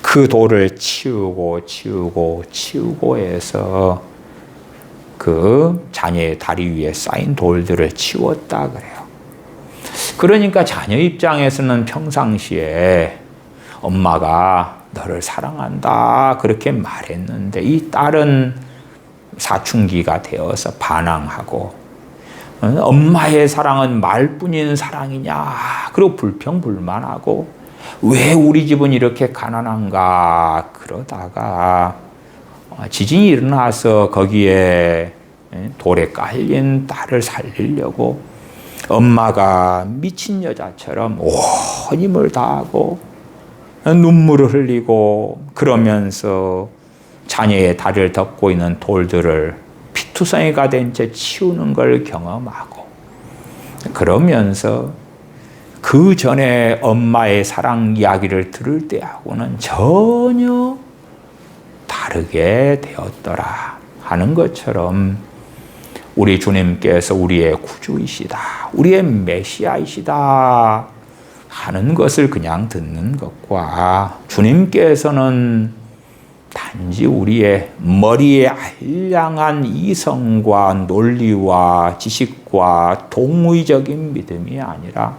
그 돌을 치우고 해서 그 자녀의 다리 위에 쌓인 돌들을 치웠다 그래요. 그러니까 자녀 입장에서는 평상시에 엄마가 너를 사랑한다 그렇게 말했는데 이 딸은 사춘기가 되어서 반항하고 엄마의 사랑은 말뿐인 사랑이냐 그리고 불평불만하고 왜 우리 집은 이렇게 가난한가 그러다가 지진이 일어나서 거기에 돌에 깔린 딸을 살리려고 엄마가 미친 여자처럼 온 힘을 다하고 눈물을 흘리고 그러면서 자녀의 다리를 덮고 있는 돌들을 피투성이가 된 채 치우는 걸 경험하고 그러면서 그 전에 엄마의 사랑 이야기를 들을 때하고는 전혀 다르게 되었더라 하는 것처럼 우리 주님께서 우리의 구주이시다, 우리의 메시아이시다 하는 것을 그냥 듣는 것과 주님께서는 단지 우리의 머리에 알량한 이성과 논리와 지식과 동의적인 믿음이 아니라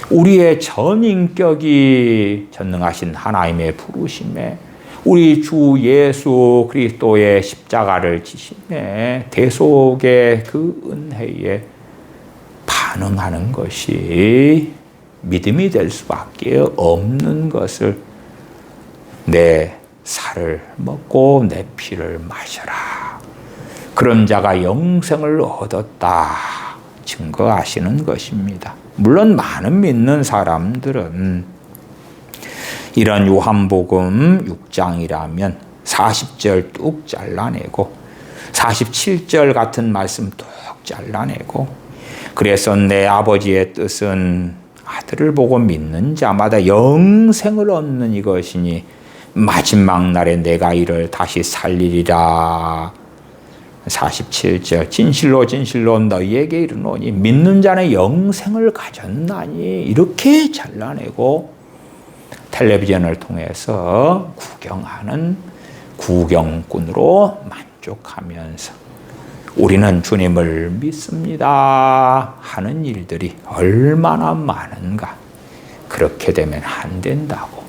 우리의 전인격이 전능하신 하나님의 부르심에 우리 주 예수 그리스도의 십자가를 지심에 대속의 그 은혜에 반응하는 것이 믿음이 될 수밖에 없는 것을 내 살을 먹고 내 피를 마셔라. 그런 자가 영생을 얻었다. 증거하시는 것입니다. 물론 많은 믿는 사람들은 이런 요한복음 6장이라면 40절 뚝 잘라내고 47절 같은 말씀 뚝 잘라내고, 그래서 내 아버지의 뜻은 아들을 보고 믿는 자마다 영생을 얻는 이것이니 마지막 날에 내가 이를 다시 살리리라. 47절 진실로 진실로 너희에게 이르노니 믿는 자는 영생을 가졌나니, 이렇게 잘라내고 텔레비전을 통해서 구경하는 구경꾼으로 만족하면서 우리는 주님을 믿습니다 하는 일들이 얼마나 많은가. 그렇게 되면 안 된다고.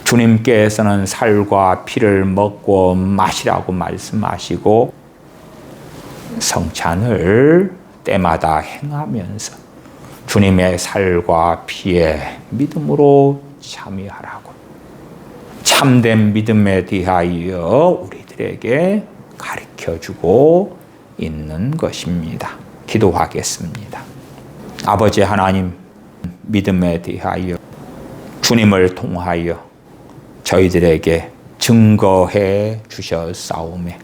주님께서는 살과 피를 먹고 마시라고 말씀하시고 성찬을 때마다 행하면서 주님의 살과 피에 믿음으로 참여하라고, 참된 믿음에 대하여 우리들에게 가르쳐주고 있는 것입니다. 기도하겠습니다. 아버지 하나님, 믿음에 대하여 주님을 통하여 저희들에게 증거해 주셨사오매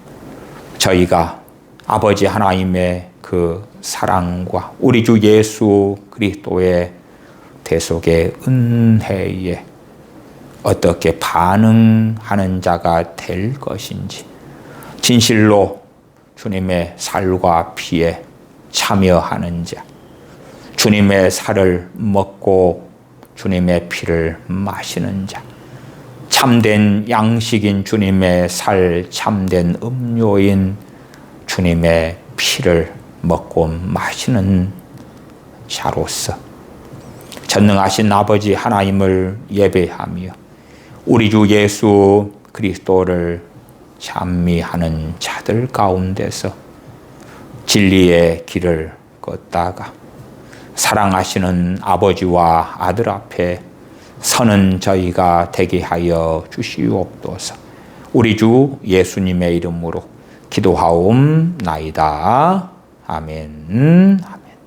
저희가 아버지 하나님의 그 사랑과 우리 주 예수 그리스도의 대속의 은혜에 어떻게 반응하는 자가 될 것인지, 진실로 주님의 살과 피에 참여하는 자, 주님의 살을 먹고 주님의 피를 마시는 자, 참된 양식인 주님의 살, 참된 음료인 주님의 피를 먹고 마시는 자로서 전능하신 아버지 하나님을 예배하며 우리 주 예수 그리스도를 찬미하는 자들 가운데서 진리의 길을 걷다가 사랑하시는 아버지와 아들 앞에 서는 저희가 되게 하여 주시옵소서. 우리 주 예수님의 이름으로 기도하옵나이다. 아멘.